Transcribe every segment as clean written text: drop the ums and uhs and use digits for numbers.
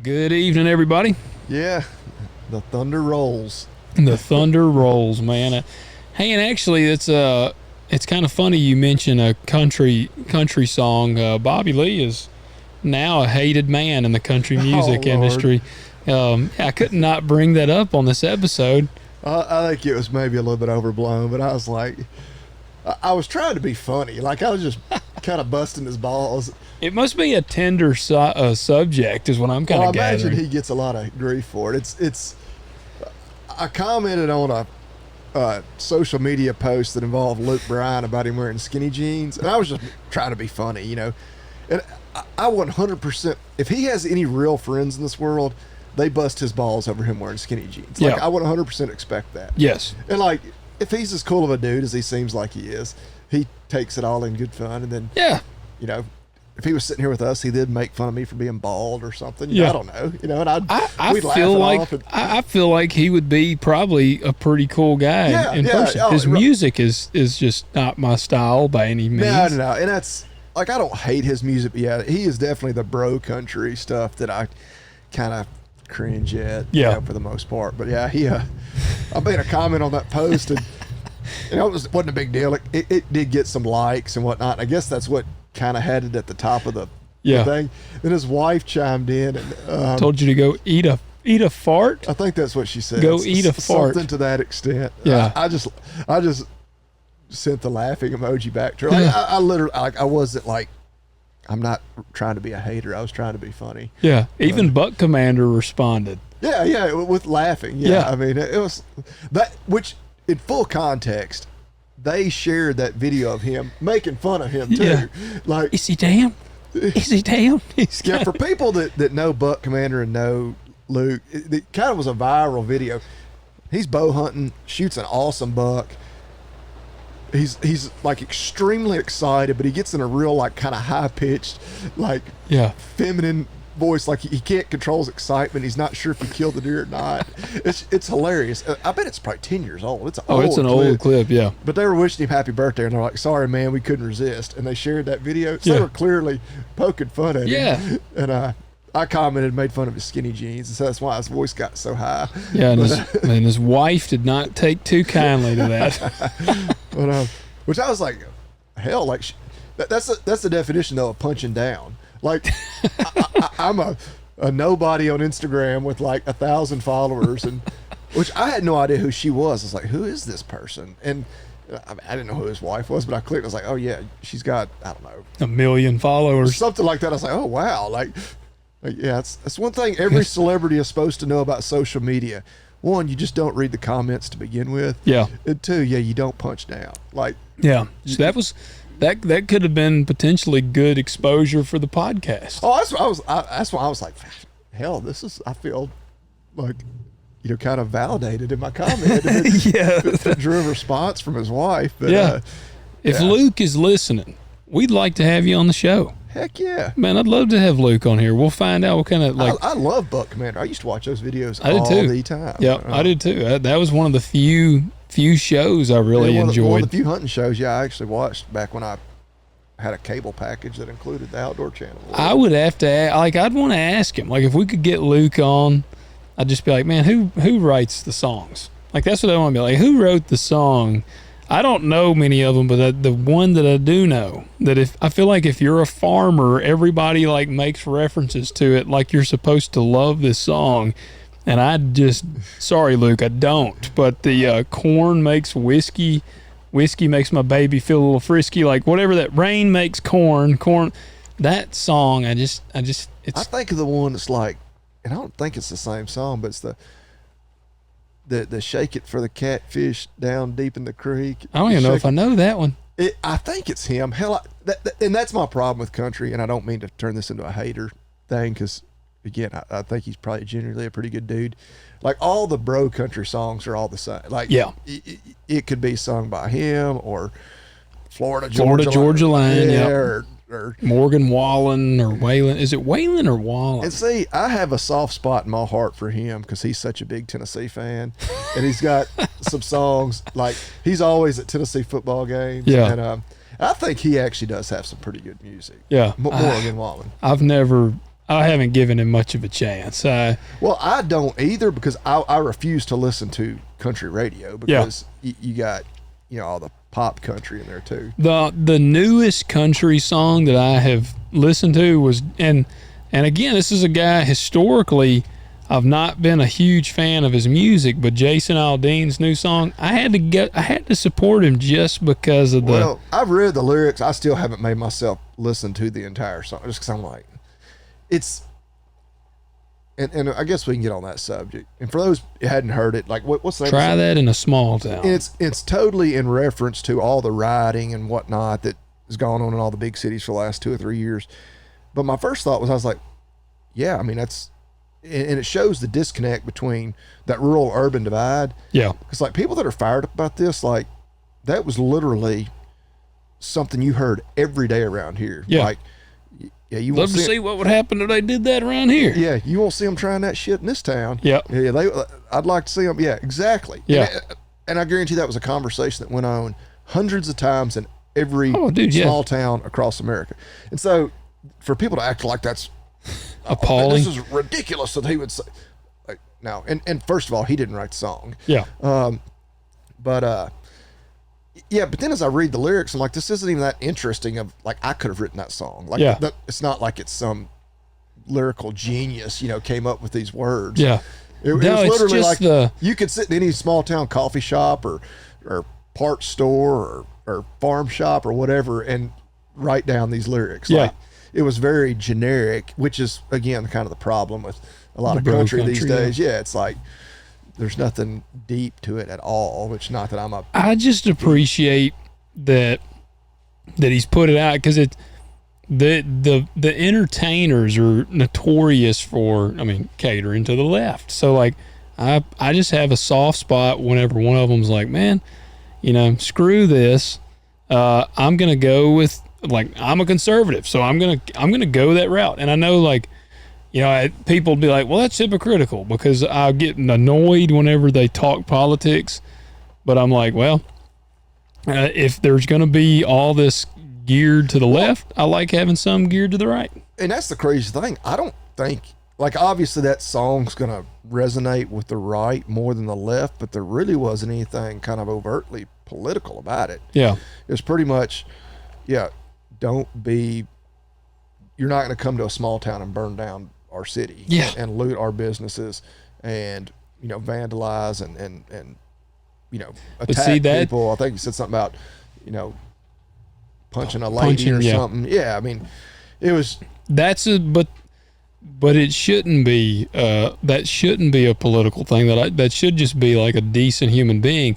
Good evening, everybody. Yeah, the thunder rolls. The thunder rolls, man. Hey, and actually, it's kind of funny you mention a country song. Bobby Lee is now a hated man in the country music industry. I could not bring that up on this episode. I think it was maybe a little bit overblown, but I was like, I was trying to be funny. Like, I was just kind of busting his balls. It must be a tender subject is what I'm kind of gathering. I imagine he gets a lot of grief for it. I commented on a social media post that involved Luke Bryan about him wearing skinny jeans, and I was just trying to be funny, you know. And I 100%, if he has any real friends in this world, they bust his balls over him wearing skinny jeans. Like, I would 100% expect that. Yes. And like, if he's as cool of a dude as he seems like he is, he takes it all in good fun. And then, you know, if he was sitting here with us, he did make fun of me for being bald or something. I don't know. You know, and I feel like he would be probably a pretty cool guy in person. His music is just not my style by any means. No. And that's like, I don't hate his music, but he is definitely the bro country stuff that I kind of cringe at, you know, for the most part. But I made a comment on that post, and you know, it wasn't a big deal. It did get some likes and whatnot. I guess that's what kind of had it at the top of the thing. Then his wife chimed in and told you to go eat a fart. I think that's what she said. Go eat a fart. Something to that extent. Yeah. I just sent the laughing emoji back to her. Like, I literally, like, I wasn't like, I'm not trying to be a hater. I was trying to be funny. Yeah. Even Buck Commander responded. Yeah, with laughing. Yeah. I mean, it was that, which in full context, they shared that video of him making fun of him too. Yeah. Like, is he damn? Is he damn? For people that know Buck Commander and know Luke, it kind of was a viral video. He's bow hunting, shoots an awesome buck. He's like extremely excited, but he gets in a real like kind of high pitched, like feminine voice. Like he can't control his excitement. He's not sure if he killed the deer or not. It's hilarious. I bet it's probably 10 years old. It's an old clip. Yeah. But they were wishing him happy birthday, and they're like, "Sorry, man, we couldn't resist." And they shared that video. So they were clearly poking fun at him. Yeah. And I commented, made fun of his skinny jeans, and so that's why his voice got so high. Yeah, and his wife did not take too kindly to that. But which I was like, hell, like that's the definition though of punching down. Like I'm a nobody on Instagram with like 1,000 followers, and which I had no idea who she was. I was like, who is this person? And I didn't know who his wife was, but I clicked. I was like, oh yeah, she's got, I don't know, 1 million followers, something like that. I was like, oh wow, like yeah, it's one thing every celebrity is supposed to know about social media. One, you just don't read the comments to begin with. Yeah. And two, you don't punch down. Like, yeah. So that could have been potentially good exposure for the podcast. Oh, that's why I was like, hell, I feel like, you know, kind of validated in my comment. It drew a response from his wife. But, if Luke is listening, we'd like to have you on the show. Heck yeah. Man, I'd love to have Luke on here. We'll find out what kind of, like... I love Buck Commander. I used to watch those videos all the time. Yeah, I did too. That was one of the few shows I really enjoyed. One of the few hunting shows, I actually watched back when I had a cable package that included the Outdoor Channel. I would have to, I'd want to ask him. Like, if we could get Luke on, I'd just be like, man, who writes the songs? Like, that's what I want to be like. Who wrote the song? I don't know many of them, but the one that I do know, that I feel like if you're a farmer, everybody like makes references to it like you're supposed to love this song. And sorry, Luke, I don't. But the corn makes whiskey makes my baby feel a little frisky. Like whatever that rain makes corn, that song, I think of the one that's like, and I don't think it's the same song, but it's the shake it for the catfish down deep in the creek. I don't even know if I know that one. I think it's him. Hell, and that's my problem with country, and I don't mean to turn this into a hater thing, because, again, I think he's probably genuinely a pretty good dude. Like, all the bro country songs are all the same. Like, it could be sung by him, or Florida Georgia Line, or Morgan Wallen or Waylon. Is it Waylon or Wallen? And see, I have a soft spot in my heart for him because he's such a big Tennessee fan, and he's got some songs, like he's always at Tennessee football games. Yeah, and I think he actually does have some pretty good music. Yeah, Morgan Wallen. I've never I haven't given him much of a chance. Well, I don't either because I refuse to listen to country radio because you got, all the pop country in there too. The newest country song that I have listened to was, and again, this is a guy historically, I've not been a huge fan of his music, but Jason Aldean's new song, I had to support him just because of the. Well, I've read the lyrics. I still haven't made myself listen to the entire song just because I'm like, it's. And I guess we can get on that subject. And for those who hadn't heard it, like what's the name? Try that in a small town. And it's totally in reference to all the rioting and whatnot that has gone on in all the big cities for the last 2 or 3 years. But my first thought was, I was like, yeah, I mean, that's, and it shows the disconnect between that rural urban divide. Yeah. Because like people that are fired up about this, like that was literally something you heard every day around here. Yeah. Like, yeah, you love to see what would happen if they did that around here. Yeah, you won't see them trying that shit in this town. Yeah. Yeah, I'd like to see them. Yeah, exactly. Yeah. And I guarantee that was a conversation that went on hundreds of times in every small town across America. And so for people to act like that's appalling, this is ridiculous that he would say. Like, no, and first of all, he didn't write the song. Yeah. Yeah, but then as I read the lyrics, I'm like, this isn't even that interesting. Of like, I could have written that song. Like, it's not like it's some lyrical genius, came up with these words. Yeah, it was literally like you could sit in any small town coffee shop or parts store or farm shop or whatever and write down these lyrics. Yeah, like, it was very generic, which is again kind of the problem with a lot of country these days. Yeah, it's like. There's nothing deep to it at all, which not that I'm a. I just appreciate that he's put it out because the entertainers are notorious for, catering to the left. So like, I just have a soft spot whenever one of them's like, man, screw this. I'm gonna go with I'm a conservative, so I'm gonna go that route. And I know people be like, well, that's hypocritical because I get annoyed whenever they talk politics. But I'm like, well, if there's going to be all this geared to the left, I like having some geared to the right. And that's the crazy thing. I don't think, obviously that song's going to resonate with the right more than the left, but there really wasn't anything kind of overtly political about it. Yeah. It was pretty much, you're not going to come to a small town and burn down our city and loot our businesses and vandalize and attack people. I think you said something about punching a lady or something. Yeah, I mean, it was but it shouldn't be that shouldn't be a political thing. That should just be like a decent human being.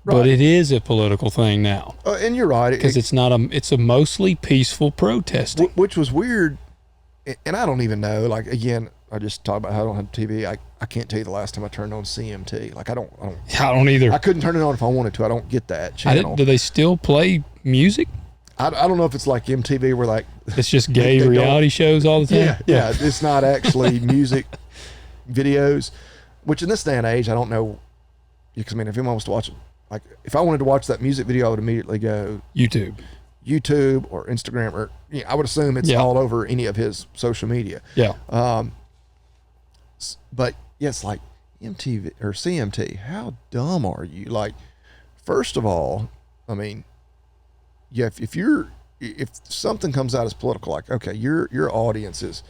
Right. But it is a political thing now. And you're right, because it's a mostly peaceful protesting, which was weird. And I don't even know, again, I just talked about how I don't have TV. I can't tell you the last time I turned on CMT. I don't either. I couldn't turn it on if I wanted to. I don't get that channel. Do they still play music? I don't know if it's like MTV where it's just gay reality shows all the time. Yeah. It's not actually music videos, which in this day and age, I don't know. Because if anyone wants to watch it, if I wanted to watch that music video, I would immediately go YouTube or Instagram, or I would assume it's all over any of his social media. Yeah. But it's like MTV or CMT. How dumb are you? First of all, if something comes out as political, okay, your audience is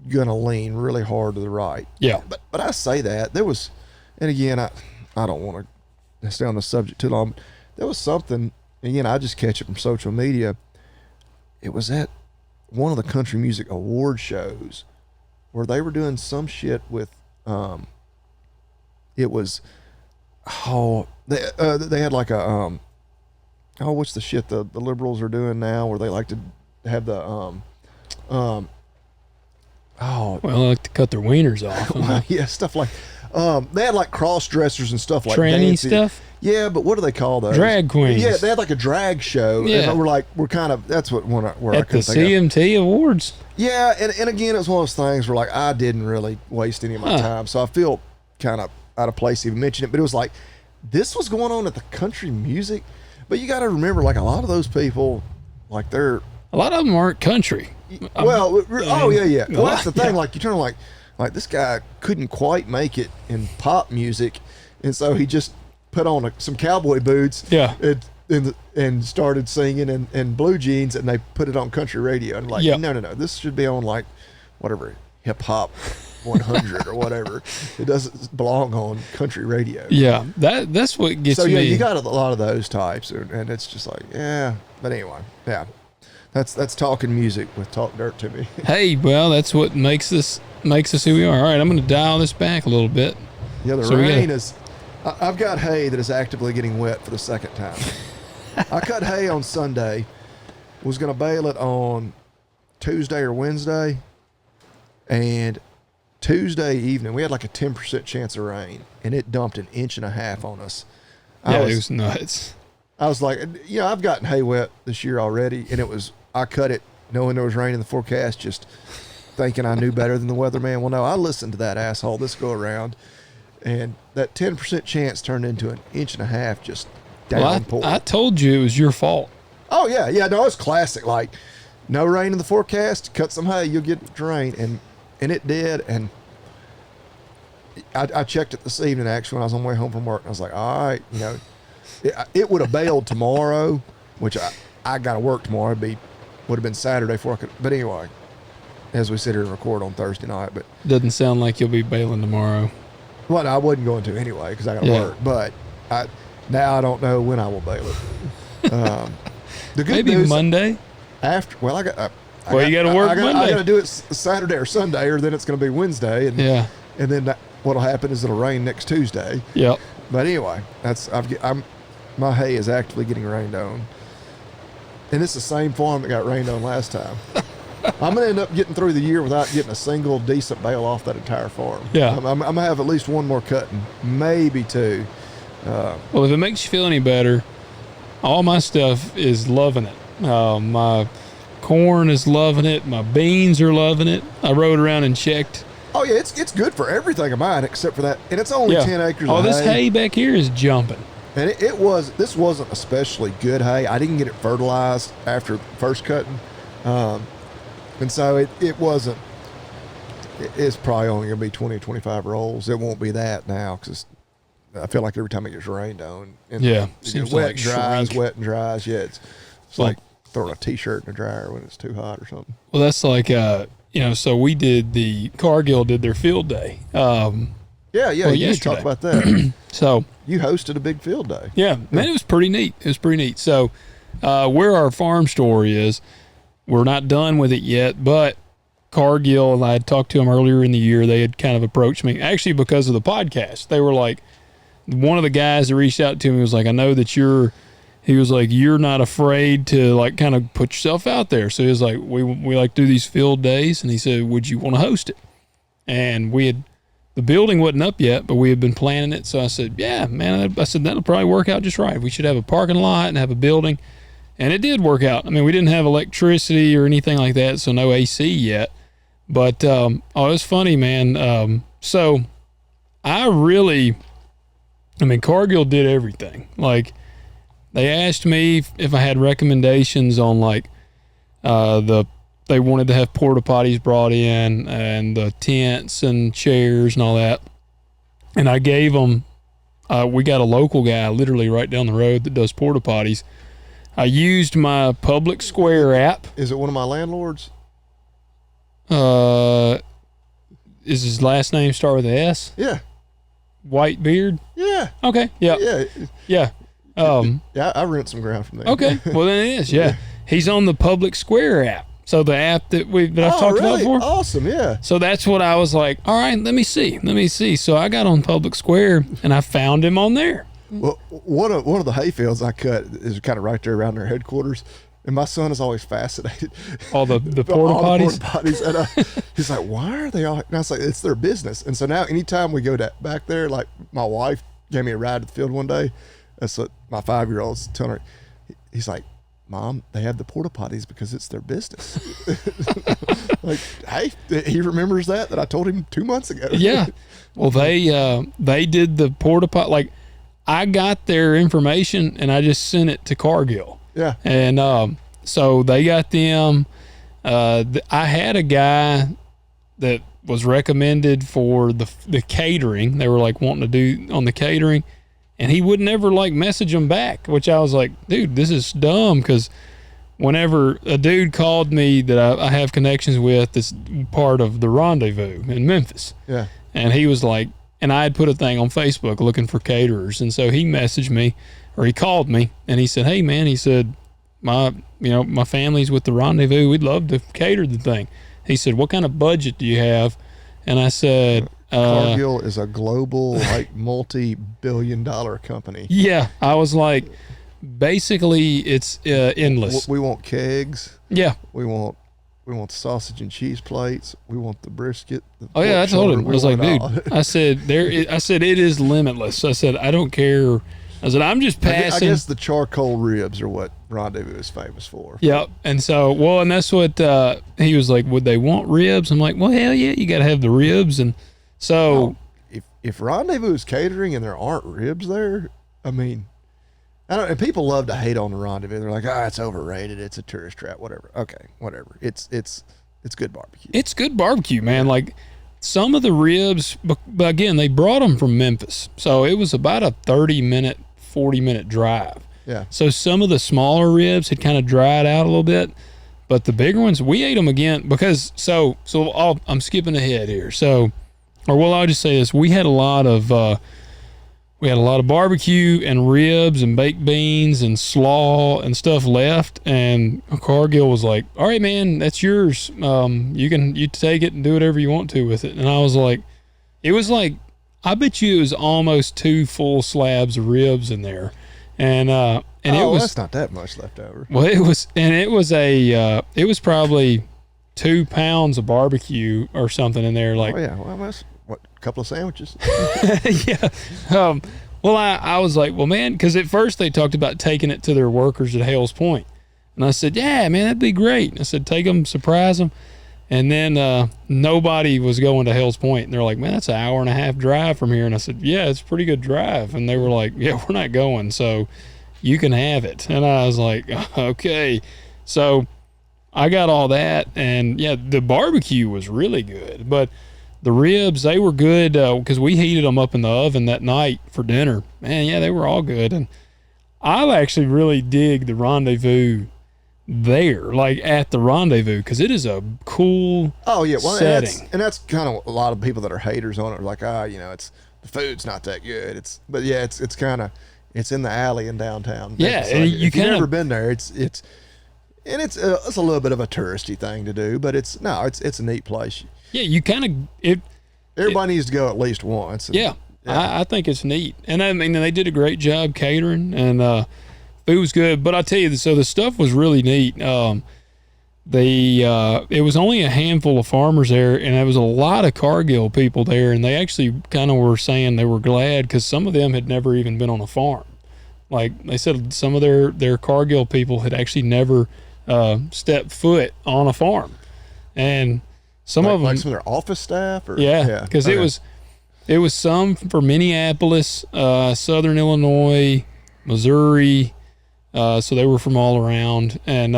gonna lean really hard to the right. Yeah. But I say that there was, and again, I don't want to stay on the subject too long. But there was something. Again, I just catch it from social media. It was at one of the country music award shows where they were doing some shit with, it was, they had what's the shit the liberals are doing now where they like to have the, well, they like to cut their wieners off. Yeah, stuff like, they had cross dressers and stuff like tranny dancing stuff. Yeah, but what do they call those? Drag queens. Yeah, they had a drag show. Yeah. And we're kind of, that's where I at the couldn't think CMT Awards. Yeah, and again, it was one of those things where I didn't really waste any of my time, so I feel kind of out of place to even mention it. But it was this was going on at the country music. But you got to remember, a lot of those people, they're a lot of them aren't country. Well, oh yeah. Well, that's the thing. Yeah. Like you turn like this guy couldn't quite make it in pop music, and so he just put on some cowboy boots. Yeah. And started singing in blue jeans, and they put it on country radio. And like, no, this should be on like whatever hip hop 100 or whatever. It doesn't belong on country radio. Yeah, that's what gets me. So yeah, you got a lot of those types, and it's just like, yeah. But anyway, yeah, that's talking music with Talk Dirt to me. Hey, well, that's what makes us who we are. All right, I'm going to dial this back a little bit. Yeah, the rain is. I've got hay that is actively getting wet for the second time. I cut hay on Sunday, was going to bale it on Tuesday or Wednesday, and Tuesday evening we had like a 10% chance of rain, and it dumped 1.5 inches on us. Yeah, it was nuts. I was like, I've gotten hay wet this year already, and I cut it knowing there was rain in the forecast, just thinking I knew better than the weatherman. Well, no, I listened to that asshole this go around, and that 10% chance turned into 1.5 inches just downpour. Well, I told you it was your fault. Oh yeah, no, it's classic. Like, no rain in the forecast, cut some hay, you'll get rain, and it did. And I checked it this evening actually when I was on my way home from work, and I was like, all right, it would have bailed tomorrow, which I got to work tomorrow. Would have been Saturday before I could. But anyway, as we sit here and record on Thursday night, but doesn't sound like you'll be bailing tomorrow. Well, I wasn't going to anyway because I got to work. But now I don't know when I will bail it. The good Maybe news, Monday. After you got to work Monday. I got to do it Saturday or Sunday, or then it's going to be Wednesday, and then what'll happen is it'll rain next Tuesday. Yep. But anyway, my hay is actively getting rained on, and it's the same farm that got rained on last time. I'm going to end up getting through the year without getting a single decent bale off that entire farm. Yeah. I'm going to have at least one more cutting, maybe two. Well, if it makes you feel any better, all my stuff is loving it. My corn is loving it. My beans are loving it. I rode around and checked. Oh, yeah, it's good for everything of mine except for that. And it's only 10 acres of hay. This hay back here is jumping. And this wasn't especially good hay. I didn't get it fertilized after first cutting. And so it wasn't, it's probably only going to be 20 or 25 rolls. It won't be that now because I feel like every time it gets rained on. And seems wet like and dries, shrink. wet and dries. Yeah, it's like throwing a T-shirt in the dryer when it's too hot or something. Well, that's like, so we did Cargill did their field day. You did talk about that. So you hosted a big field day. Yeah, man, it was pretty neat. So where our farm story is, we're not done with it yet, but Cargill, I had talked to them earlier in the year. They had kind of approached me, actually because of the podcast. They were like, one of the guys that reached out to me was like, I know that you're not afraid to like kind of put yourself out there. So he was like, we like to do these field days. And he said, would you want to host it? And the building wasn't up yet, but we had been planning it. So I said, yeah, man, I said, that'll probably work out just right. We should have a parking lot and have a building. And it did work out. I mean, we didn't have electricity or anything like that, so no AC yet. But, it was funny, man. So Cargill did everything. Like, they asked me if I had recommendations on, like, they wanted to have porta potties brought in and the tents and chairs and all that. And I gave them, we got a local guy literally right down the road that does porta potties. I used my Public Square app. Is it one of my landlords? Is his last name start with an S? Yeah. White beard? Yeah. Okay. Yeah. Yeah. Yeah. I rent some ground from there. Okay. Well, then it is. Yeah. He's on the Public Square app. So the app that I've talked about before. Awesome. Yeah. So that's what I was like, all right, let me see. So I got on Public Square and I found him on there. Well, one of the hay fields I cut is kind of right there around their headquarters, and my son is always fascinated. All the porta potties. And he's like, "Why are they all?" And I was like, "It's their business." And so now, anytime we go back there, like my wife gave me a ride to the field one day. That's what my 5-year-old's telling her. He's like, "Mom, they have the porta potties because it's their business." Like, hey, he remembers that I told him 2 months ago. Yeah. Well, they did the porta pot. Like, I got their information and I just sent it to Cargill. Yeah. And so they got them. I had a guy that was recommended for the catering. They were like wanting to do on the catering, and he would never like message them back, which I was like, dude, this is dumb. Because whenever a dude called me that I have connections with, this part of the Rendezvous in Memphis, Yeah. and he was like, and I had put a thing on Facebook looking for caterers, and so he messaged me, or he called me, and he said, hey man, he said, my family's with the Rendezvous, we'd love to cater the thing. He said, what kind of budget do you have? And I said, Cargill is a global, like, multi-billion-dollar company. yeah. I was like, basically it's endless. We want kegs. Yeah. We want sausage and cheese plates. We want the brisket. Oh yeah, I told him. I was like, dude, all. I said it is limitless. I said, I don't care. I said, I'm just passing. I guess the charcoal ribs are what Rendezvous is famous for. Yep. And so, and that's what he was like, would they want ribs? I'm like, well, hell yeah, you got to have the ribs. And so, if Rendezvous is catering and there aren't ribs there, I mean, I don't. And people love to hate on the Rendezvous. They're like, it's overrated. It's a tourist trap. Whatever. Okay, whatever. It's good barbecue. It's good barbecue, man. Like some of the ribs, but again, they brought them from Memphis, so it was about a 30-minute, 40-minute drive. Yeah. So some of the smaller ribs had kind of dried out a little bit, but the bigger ones, we ate them again because I'm skipping ahead here. I'll just say this: we had a lot of barbecue and ribs and baked beans and slaw and stuff left, and Cargill was like, all right, man, that's yours. You take it and do whatever you want to with it. And I was like, I bet you it was almost 2 full slabs of ribs in there. And that's not that much left over. Well, it was probably 2 pounds of barbecue or something in there. Like, oh yeah, well, that's a couple of sandwiches. yeah. I was like, well, man, because at first they talked about taking it to their workers at Hales Point. And I said, yeah, man, that'd be great. I said, take them, surprise them. And then nobody was going to Hales Point. And they're like, man, that's an 1.5-hour drive from here. And I said, yeah, it's a pretty good drive. And they were like, yeah, we're not going, so you can have it. And I was like, okay. So I got all that. And, yeah, the barbecue was really good. But the ribs, they were good because we heated them up in the oven that night for dinner. Man, yeah, they were all good. And I actually really dig the Rendezvous there, like at the Rendezvous, because it is a cool setting. And that's kind of a lot of people that are haters on it are like, it's the food's not that good. It's kind of in the alley in downtown. Yeah, like, and if you've never been there, it's a little bit of a touristy thing to do, but it's a neat place. Yeah, you kind of everybody needs to go at least once. Yeah. I think it's neat, and I mean they did a great job catering, and food was good. But I tell you, so the stuff was really neat. It was only a handful of farmers there, and there was a lot of Cargill people there, and they actually kind of were saying they were glad because some of them had never even been on a farm. Like they said, some of their Cargill people had actually never stepped foot on a farm, and some of them, like some of their office staff, or because it was some for Minneapolis, Southern Illinois, Missouri, so they were from all around, and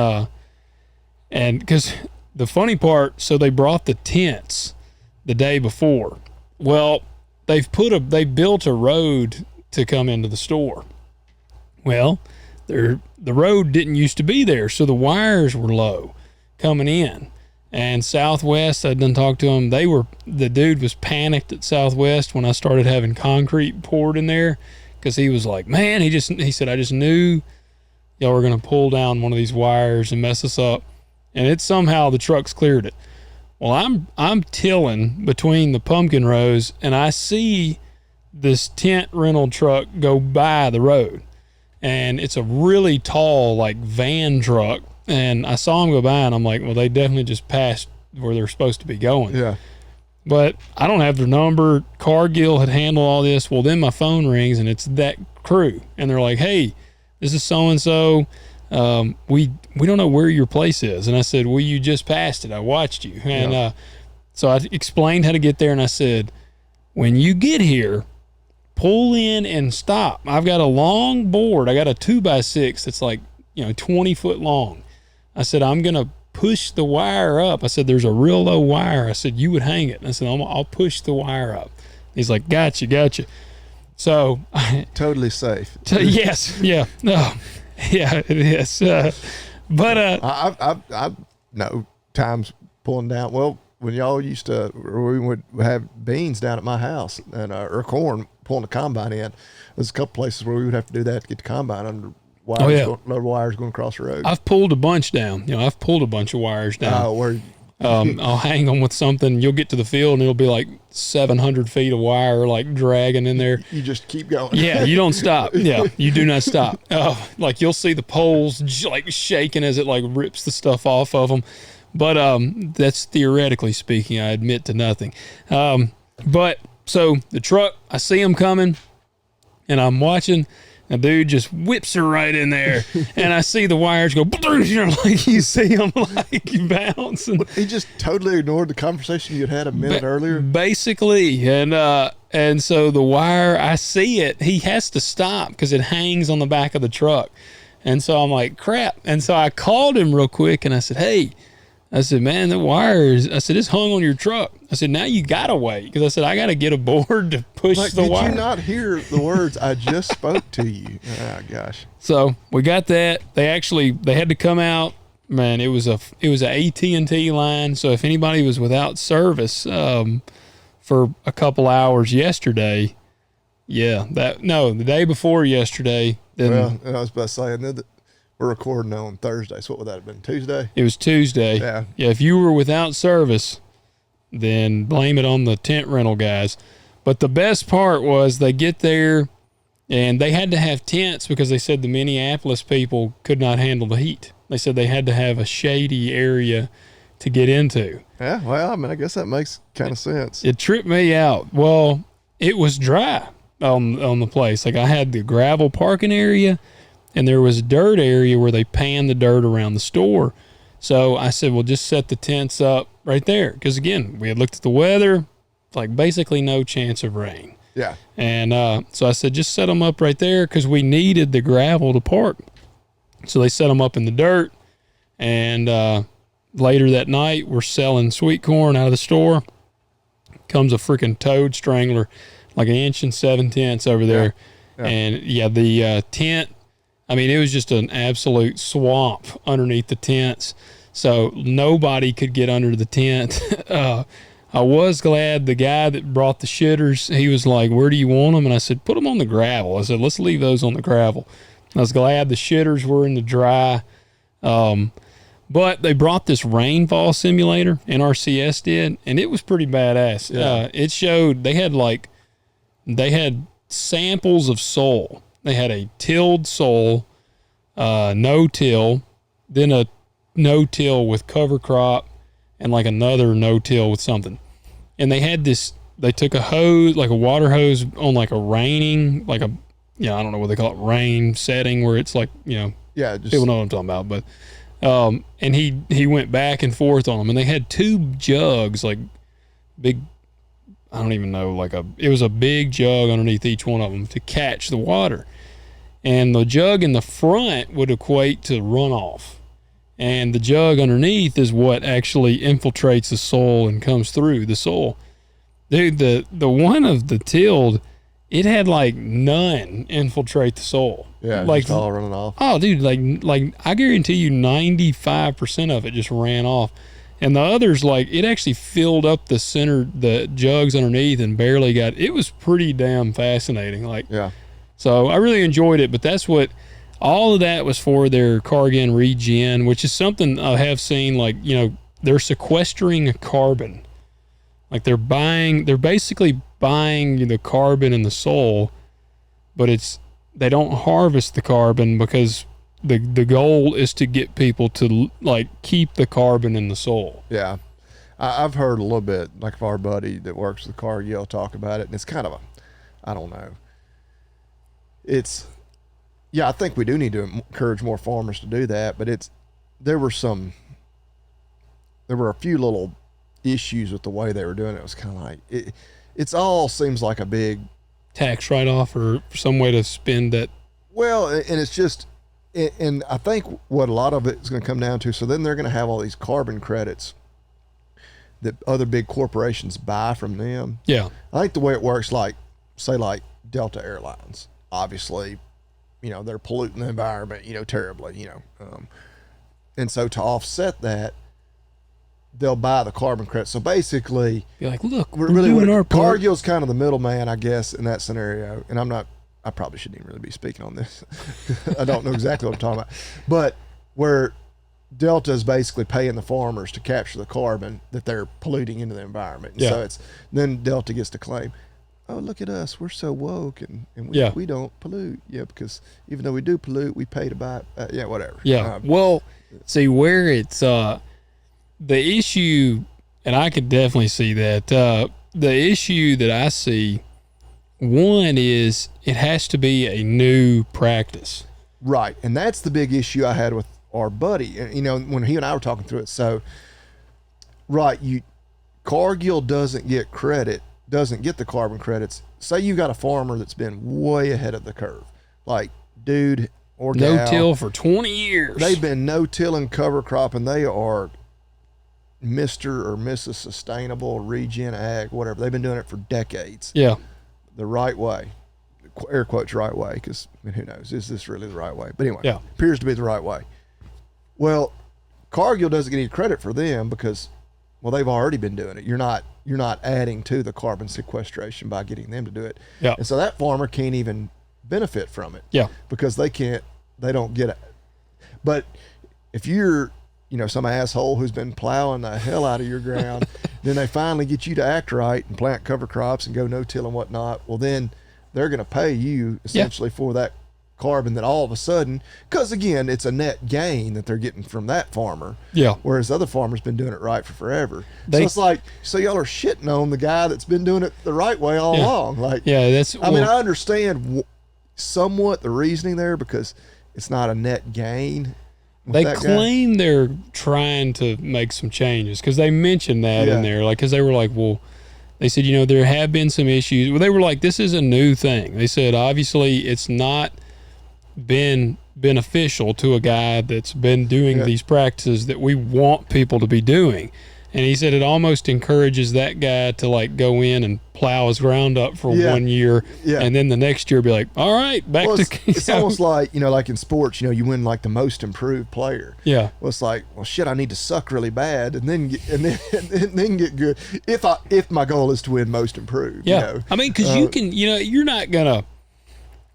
because the funny part, so they brought the tents the day before. Well, they built a road to come into the store. Well, the road didn't used to be there, so the wires were low coming in. And Southwest, I done talked to them. The dude was panicked at Southwest when I started having concrete poured in there, because he was like, man, he said, I just knew y'all were going to pull down one of these wires and mess us up. And it's somehow the trucks cleared it. Well, I'm tilling between the pumpkin rows, and I see this tent rental truck go by the road. And it's a really tall, like, van truck. And I saw him go by, and I'm like, well, they definitely just passed where they're supposed to be going. Yeah. But I don't have their number. Cargill had handled all this. Well, then my phone rings, and it's that crew. And they're like, hey, this is so-and-so. We don't know where your place is. And I said, well, you just passed it. I watched you. And so I explained how to get there, and I said, when you get here, pull in and stop. I've got a long board. I got a 2x6 that's like, 20 foot long. I said, I'm going to push the wire up. I said, there's a real low wire. I said, you would hang it. And I said, I'll push the wire up. He's like, gotcha. So Totally safe. yes, yeah, no, yeah, it is. But I've no times pulling down. Well, when y'all used to, we would have beans down at my house and or corn, pulling the combine in. There's a couple places where we would have to do that to get the combine under wires, low wires going across the road. I've pulled a bunch down. I've pulled a bunch of wires down. Oh, where? I'll hang them with something. You'll get to the field and it'll be like 700 feet of wire like dragging in there. You just keep going. Yeah, you don't stop. Yeah, you do not stop. Like you'll see the poles like shaking as it like rips the stuff off of them. But that's theoretically speaking. I admit to nothing. But so the truck, I see him coming, and I'm watching. A dude just whips her right in there, and I see the wires go, like you see him like bouncing. He just totally ignored the conversation you'd had a minute earlier. Basically, and so the wire, I see it. He has to stop because it hangs on the back of the truck, and so I'm like, crap. And so I called him real quick, and I said, hey. I said, man, the wires, I said, it's hung on your truck. I said, now you got to wait. Because I said, I got to get aboard to push the wire. Did you not hear the words I just spoke to you? Oh, gosh. So we got that. They had to come out. Man, it was a AT&T line. So if anybody was without service for a couple hours yesterday, the day before yesterday. Then, well, I was about to say, we're recording on Thursday, so what would that have been, Tuesday? It was Tuesday. Yeah. Yeah, if you were without service, then blame it on the tent rental guys. But the best part was they get there, and they had to have tents because they said the Minneapolis people could not handle the heat. They said they had to have a shady area to get into. Yeah, well, I mean, I guess that makes kind of sense. It tripped me out. Well, it was dry on the place. Like I had the gravel parking area, and there was a dirt area where they panned the dirt around the store. So I said, well, just set the tents up right there. Because, again, we had looked at the weather, like basically no chance of rain. Yeah. And so I said, just set them up right there because we needed the gravel to park. So they set them up in the dirt. And later that night, we're selling sweet corn out of the store. Comes a freaking toad strangler, like 1 7/10 over there. Yeah. And, the tent, I mean, it was just an absolute swamp underneath the tents. So nobody could get under the tent. I was glad the guy that brought the shitters, he was like, where do you want them? And I said, put them on the gravel. I said, let's leave those on the gravel. I was glad the shitters were in the dry. But they brought this rainfall simulator, NRCS did, and it was pretty badass. Yeah. It showed they had samples of soil. They had a tilled soil, no-till, then a no-till with cover crop, and like another no-till with something. And they had this, they took a hose, like a water hose on like a raining, like a, I don't know what they call it, rain setting where it's like, yeah, just, people know what I'm talking about. But, and he went back and forth on them. And they had 2 jugs, like big, I don't even know, it was a big jug underneath each one of them to catch the water. And the jug in the front would equate to runoff. And the jug underneath is what actually infiltrates the soil and comes through the soil. Dude, the one of the tilled, it had like none infiltrate the soil. Yeah, like just all running off. Oh, dude, like I guarantee you 95% of it just ran off. And the others, like, it actually filled up the center, the jugs underneath and barely got, it was pretty damn fascinating. Like, yeah. So I really enjoyed it, but that's what, all of that was for their Cargill Regen, which is something I have seen, like, they're sequestering carbon. Like they're basically buying the carbon in the soil, but they don't harvest the carbon because the goal is to get people to like keep the carbon in the soil. Yeah. I've heard a little bit, like of our buddy that works with Cargill talk about it, and it's kind of I don't know. I think we do need to encourage more farmers to do that, but there were a few little issues with the way they were doing it. It was kind of like, it's all seems like a big tax write-off or some way to spend that. Well, and it's just, and I think what a lot of it is going to come down to, so then they're going to have all these carbon credits that other big corporations buy from them. Yeah. I think the way it works, like, say, like Delta Airlines, obviously, they're polluting the environment, terribly, and so to offset that, they'll buy the carbon credit. So basically, you're like, look, we're really doing our part. Cargill's kind of the middleman, I guess, in that scenario. And I probably shouldn't even really be speaking on this. I don't know exactly what I'm talking about. But where Delta is basically paying the farmers to capture the carbon that they're polluting into the environment. And so then Delta gets to claim, oh, look at us, we're so woke and we don't pollute. Yeah, because even though we do pollute, we pay to buy whatever. Yeah. Well, see where it's the issue, and I could definitely see that. The issue that I see, one is it has to be a new practice. Right. And that's the big issue I had with our buddy. When he and I were talking through it. So, Cargill doesn't get the carbon credits. Say you got a farmer that's been way ahead of the curve. Like, dude or gal. No-till for 20 years. They've been no-tilling, cover crop, and they are Mr. or Mrs. Sustainable, RegenAg, whatever. They've been doing it for decades. Yeah. The right way. Air quotes right way, because who knows? Is this really the right way? But anyway, yeah. Appears to be the right way. Well, Cargill doesn't get any credit for them because, well, they've already been doing it. You're not adding to the carbon sequestration by getting them to do it. Yeah. And so that farmer can't even benefit from it. Yeah. Because they don't get it. But if you're, some asshole who's been plowing the hell out of your ground, then they finally get you to act right and plant cover crops and go no-till and whatnot. Well, then they're going to pay you essentially for that carbon that all of a sudden, because again, it's a net gain that they're getting from that farmer. Yeah. Whereas other farmers been doing it right for forever. So it's like, y'all are shitting on the guy that's been doing it the right way all along. Like, I mean, I understand somewhat the reasoning there because it's not a net gain. They claim they're trying to make some changes because they mentioned that in there, like, because they were like, well, they said, there have been some issues. Well, they were like, this is a new thing. They said, obviously, it's not been beneficial to a guy that's been doing these practices that we want people to be doing. And he said it almost encourages that guy to like go in and plow his ground up for 1 year, and then the next year be like, all right, back to. It's almost like like in sports, you win like the most improved player. Yeah. Well, it's like, well, shit, I need to suck really bad and then get good. If my goal is to win most improved. Yeah. I mean, because you can, you're not gonna.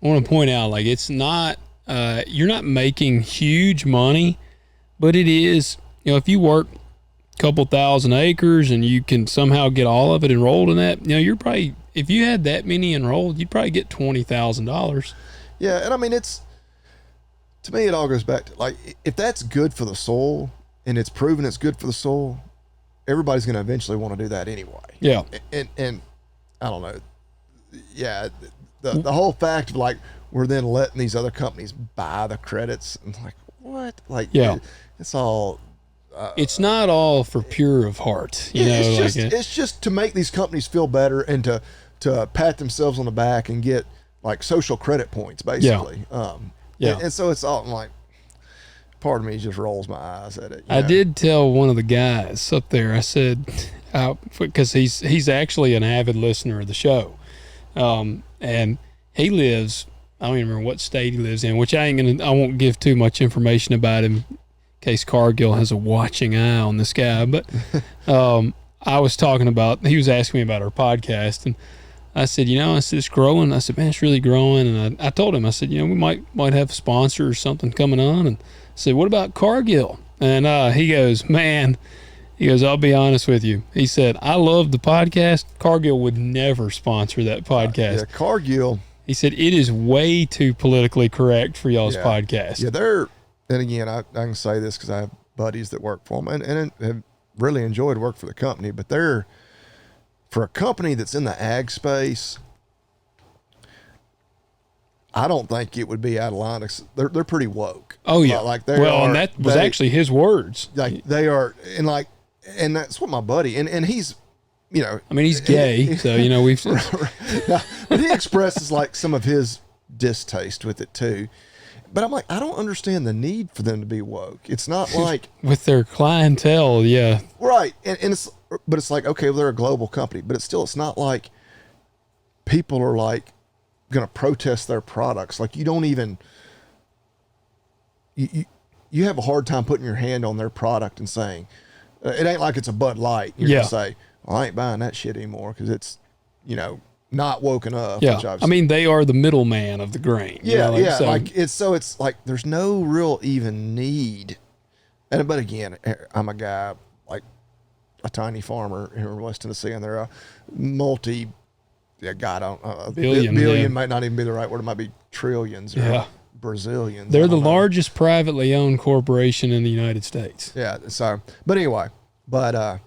I want to point out, like, it's not. You're not making huge money, but it is. If you work couple thousand acres and you can somehow get all of it enrolled in that, you're probably, if you had that many enrolled, you'd probably get $20,000. Yeah. And I mean, to me, it all goes back to like, if that's good for the soil and it's proven it's good for the soil, everybody's going to eventually want to do that anyway. Yeah. And I don't know. Yeah. The whole fact of like, we're then letting these other companies buy the credits and like, what? Like, it's all, it's not all for pure of heart, it's just to make these companies feel better and to pat themselves on the back and get like social credit points, basically. And so it's all like, part of me just rolls my eyes at it. I did tell one of the guys up there, I said, because he's actually an avid listener of the show, and he lives, I don't even remember what state he lives in, which I won't give too much information about him. Case Cargill has a watching eye on this guy, but I was talking about, he was asking me about our podcast, and I said, it's growing. I said, man, it's really growing. And I told him, I said, we might have a sponsor or something coming on. And I said, what about Cargill? And he goes, I'll be honest with you. He said, I love the podcast. Cargill would never sponsor that podcast. Cargill. He said, it is way too politically correct for y'all's podcast. Yeah, and again, I can say this because I have buddies that work for them and have really enjoyed work for the company, but for a company that's in the ag space, I don't think it would be out of line. They're pretty woke. Oh yeah. And that was actually his words. Like they are, and that's what my buddy, and he's, I mean, he's gay, so, we've. But he expresses like some of his distaste with it too. but I'm like, I don't understand the need for them to be woke. It's not like with their clientele, yeah. Right. And it's like, okay, well, they're a global company, but it's not like people are like going to protest their products. Like you don't even, you have a hard time putting your hand on their product and saying, it ain't like it's a Bud Light. You're going to say, well, I ain't buying that shit anymore because it's, not woken up. Yeah. I mean, they are the middleman of the grain. Yeah. So. It's like there's no real even need. But again, I'm a guy like a tiny farmer here in West Tennessee, and they're a billion might not even be the right word. It might be trillions or Brazilians. They're the largest privately owned corporation in the United States. Yeah. So, but anyway, well,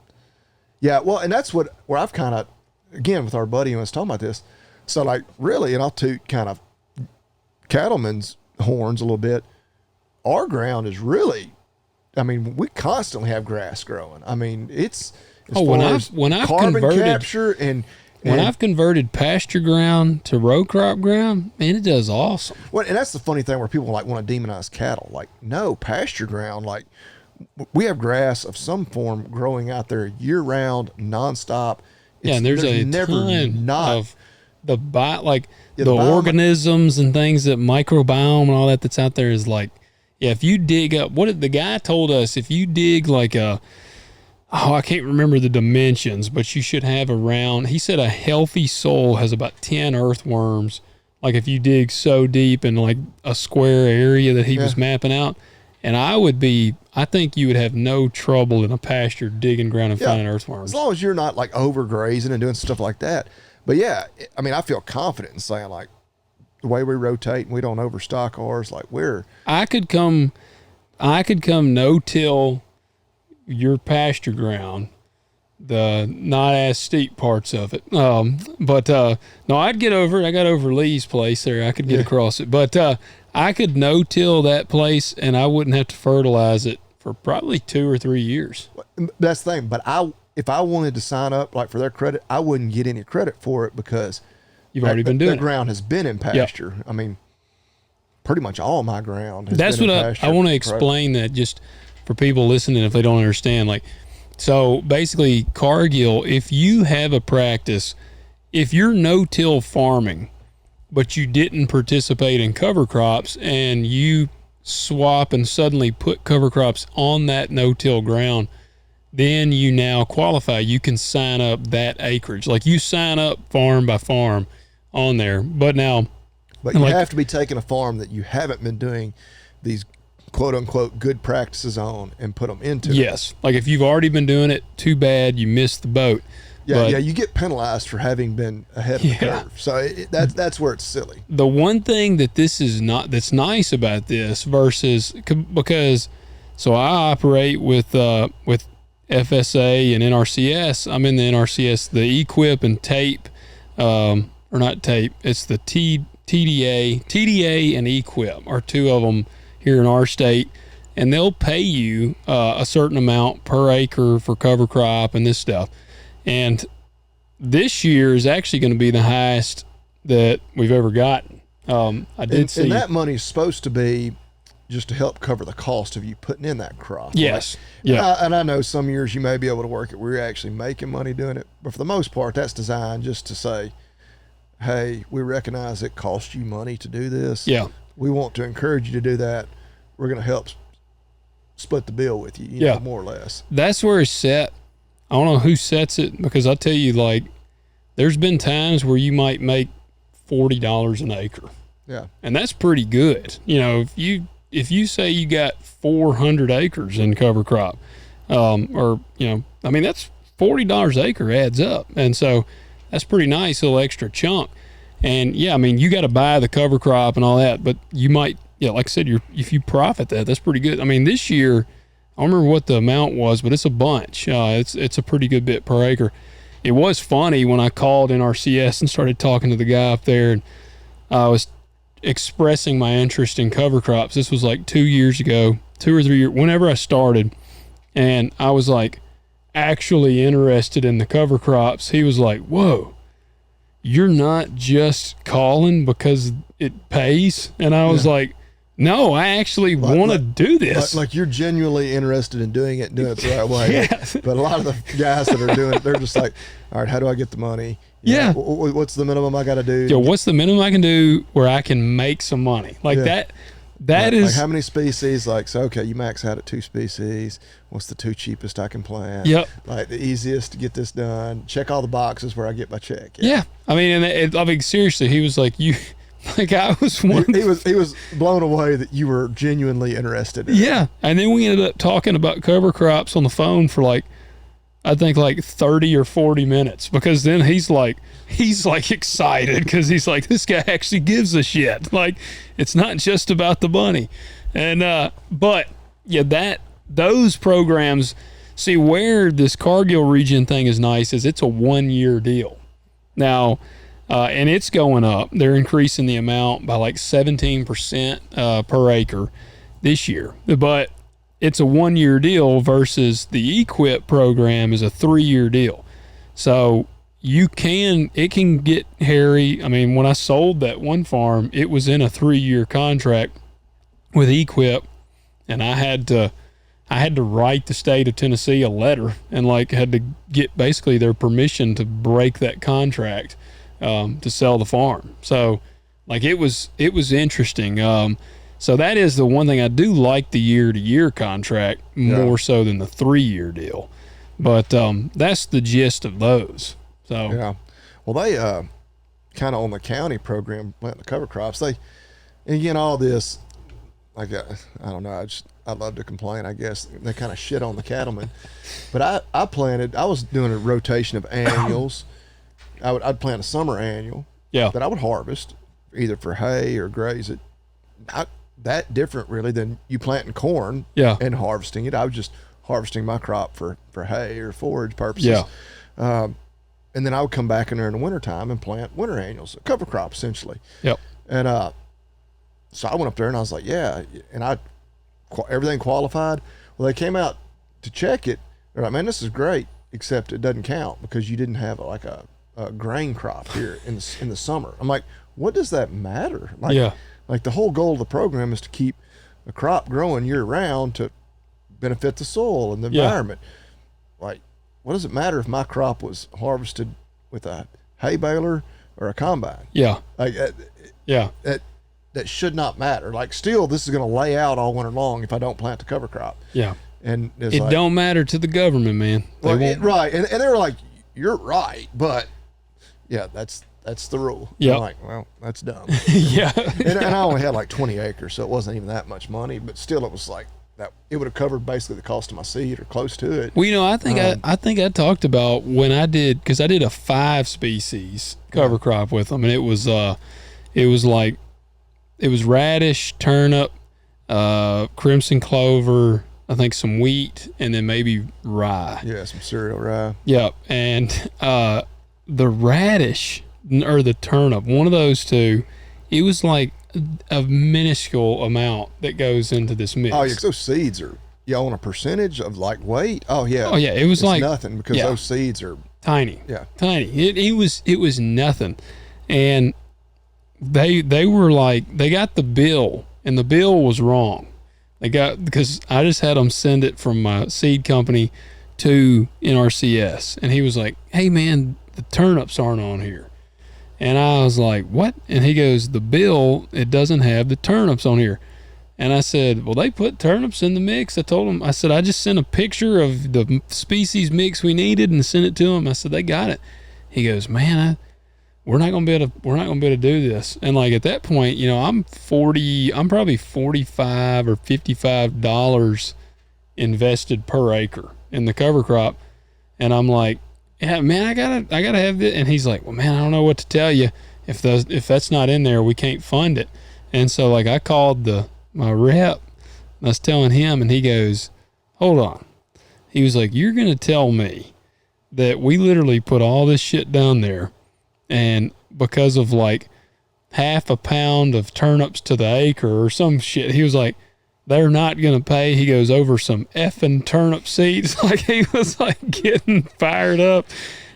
and that's where I've kind of, again, with our buddy who was talking about this. So like really, and I'll toot kind of cattlemen's horns a little bit. Our ground is really, I mean, we constantly have grass growing. I mean, it's when I've carbon converted capture and when I've converted pasture ground to row crop ground, man, it does awesome. Well, and that's the funny thing where people like want to demonize cattle. Like, no, pasture ground, like we have grass of some form growing out there year round, nonstop. And there's a ton of the organisms and things that microbiome and all that's out there is like, if you dig up, what did the guy told us, if you dig like I can't remember the dimensions, but you should have he said a healthy soil has about 10 earthworms. Like if you dig so deep in like a square area that he was mapping out. And I think you would have no trouble in a pasture digging ground and finding earthworms. As long as you're not like overgrazing and doing stuff like that. But yeah, I mean, I feel confident in saying like the way we rotate and we don't overstock ours, like I could come no-till your pasture ground, the not as steep parts of it. But no, I'd get over it. I got over Lee's place there. I could get across it. But I could no-till that place and I wouldn't have to fertilize it for probably 2 or 3 years. That's the thing. But if I wanted to sign up like for their credit, I wouldn't get any credit for it because you've already been doing it. The ground has been in pasture. Yep. I mean, pretty much all my ground has been in pasture. I want to explain that just for people listening if they don't understand. Like, so basically Cargill, if you have a practice, if you're no-till farming, but you didn't participate in cover crops and you swap and suddenly put cover crops on that no-till ground, then you now qualify. You can sign up that acreage. Like you sign up farm by farm on there. But you have to be taking a farm that you haven't been doing these quote unquote good practices on and put them into. Yes. Like if you've already been doing it, too bad, you missed the boat. Yeah, you get penalized for having been ahead of the curve. So that's where it's silly. The one thing that's nice about this because I operate with FSA and NRCS. I'm in the NRCS, the equip and tape, or not tape. It's the TDA and equip are two of them here in our state, and they'll pay you a certain amount per acre for cover crop and this stuff. And this year is actually going to be the highest that we've ever gotten. And that money is supposed to be just to help cover the cost of you putting in that crop. Yes. Right? Yeah. And I know some years you may be able to work it where you're actually making money doing it. But for the most part, that's designed just to say, hey, we recognize it costs you money to do this. Yeah. We want to encourage you to do that. We're going to help split the bill with you, you know, more or less. That's where it's set. I don't know who sets it, because I tell you, like, there's been times where you might make $40 an acre. Yeah. And that's pretty good. You know, if you say you got 400 acres in cover crop, or, you know, I mean, that's $40 an acre adds up. And so that's pretty nice little extra chunk. And yeah, I mean, you got to buy the cover crop and all that, but you might, like I said, if you profit that's pretty good. I mean, this year, I don't remember what the amount was, but it's a bunch. It's a pretty good bit per acre. It was funny when I called NRCS and started talking to the guy up there, and I was expressing my interest in cover crops. This was like 2 years ago, 2 or 3 years, whenever I started, and I was like actually interested in the cover crops. He was like, whoa, you're not just calling because it pays? And I was like, No, I actually want to do this. Like you're genuinely interested in doing it and doing it the right way. Yeah. But a lot of the guys that are doing it, they're just like, all right, how do I get the money? Yeah. What's the minimum I got to do? Yo, what's the minimum I can do where I can make some money? Like that is like how many species? Like, so, okay, you max out at 2 species. What's the 2 cheapest I can plant? Yep. Like the easiest to get this done. Check all the boxes where I get my check. Yeah. I mean, and I mean, seriously, he was like, like I was one. He was blown away that you were genuinely interested in it. Yeah. And then we ended up talking about cover crops on the phone for like, I think like 30 or 40 minutes, because then he's like excited because he's like, this guy actually gives a shit. Like, it's not just about the money. And, but yeah, those programs, see where this Cargill region thing is nice is it's a 1-year deal. Now, and it's going up. They're increasing the amount by like 17% per acre this year. But it's a 1-year deal versus the EQIP program is a 3-year deal. So it can get hairy. I mean, when I sold that one farm, it was in a 3-year contract with EQIP, and I had to write the state of Tennessee a letter and like had to get basically their permission to break that contract to sell the farm. So like it was interesting. So that is the one thing I do like, the year-to-year contract more so than the 3-year deal. But that's the gist of those. So yeah, well they kind of on the county program planting the cover crops. And again, all this, like I don't know, I love to complain. I guess they kind of shit on the cattlemen, but I was doing a rotation of annuals. I'd plant a summer annual that I would harvest either for hay or graze it. Not that different really than you planting corn and harvesting it. I was just harvesting my crop for hay or forage purposes. And then I would come back in there in the wintertime and plant winter annuals, a cover crop essentially. Yep. And so I went up there and I was like, yeah, and everything qualified. Well, they came out to check it. They're like, man, this is great, except it doesn't count because you didn't have like a grain crop here in the summer. I'm like, what does that matter? Like the whole goal of the program is to keep the crop growing year round to benefit the soil and the environment. Like, what does it matter if my crop was harvested with a hay baler or a combine? Yeah. Like, that should not matter. Like, still, this is going to lay out all winter long if I don't plant the cover crop. Yeah. And it like, don't matter to the government, man. Right. And they were like, you're right, but yeah, that's the rule. Yeah. I'm like, well, that's dumb. Yeah. And I only had like 20 acres, so it wasn't even that much money, but still it was like that. It would have covered basically the cost of my seed or close to it. Well, you know, I think I talked about when I did, because I did a 5 species cover crop with them, and it was radish, turnip, crimson clover, I think some wheat, and then maybe rye. Yeah, some cereal rye. Yep. And the radish or the turnip, one of those two, it was like a minuscule amount that goes into this mix. Oh, yeah, because those seeds are, on a percentage of like weight. Oh, yeah. Oh, yeah. It was like nothing because those seeds are tiny. Yeah. Tiny. It was nothing. And they were like, they got the bill, and the bill was wrong. Because I just had them send it from my seed company to NRCS, and he was like, hey man, the turnips aren't on here. And I was like, what? And he goes, the bill, it doesn't have the turnips on here. And I said, well, they put turnips in the mix. I told him, I said, I just sent a picture of the species mix we needed and sent it to him. I said, they got it. He goes, man, we're not gonna be able to do this. And like at that point, I'm probably $45 or $55 invested per acre in the cover crop. And I'm like, yeah, man, I gotta have this. And he's like, well, man, I don't know what to tell you. If that's not in there, we can't fund it. And so like I called my rep, and I was telling him, and he goes, hold on. He was like, you're gonna tell me that we literally put all this shit down there, and because of like half a pound of turnips to the acre or some shit, he was like, they're not going to pay. He goes, over some effing turnip seeds. Like he was like getting fired up.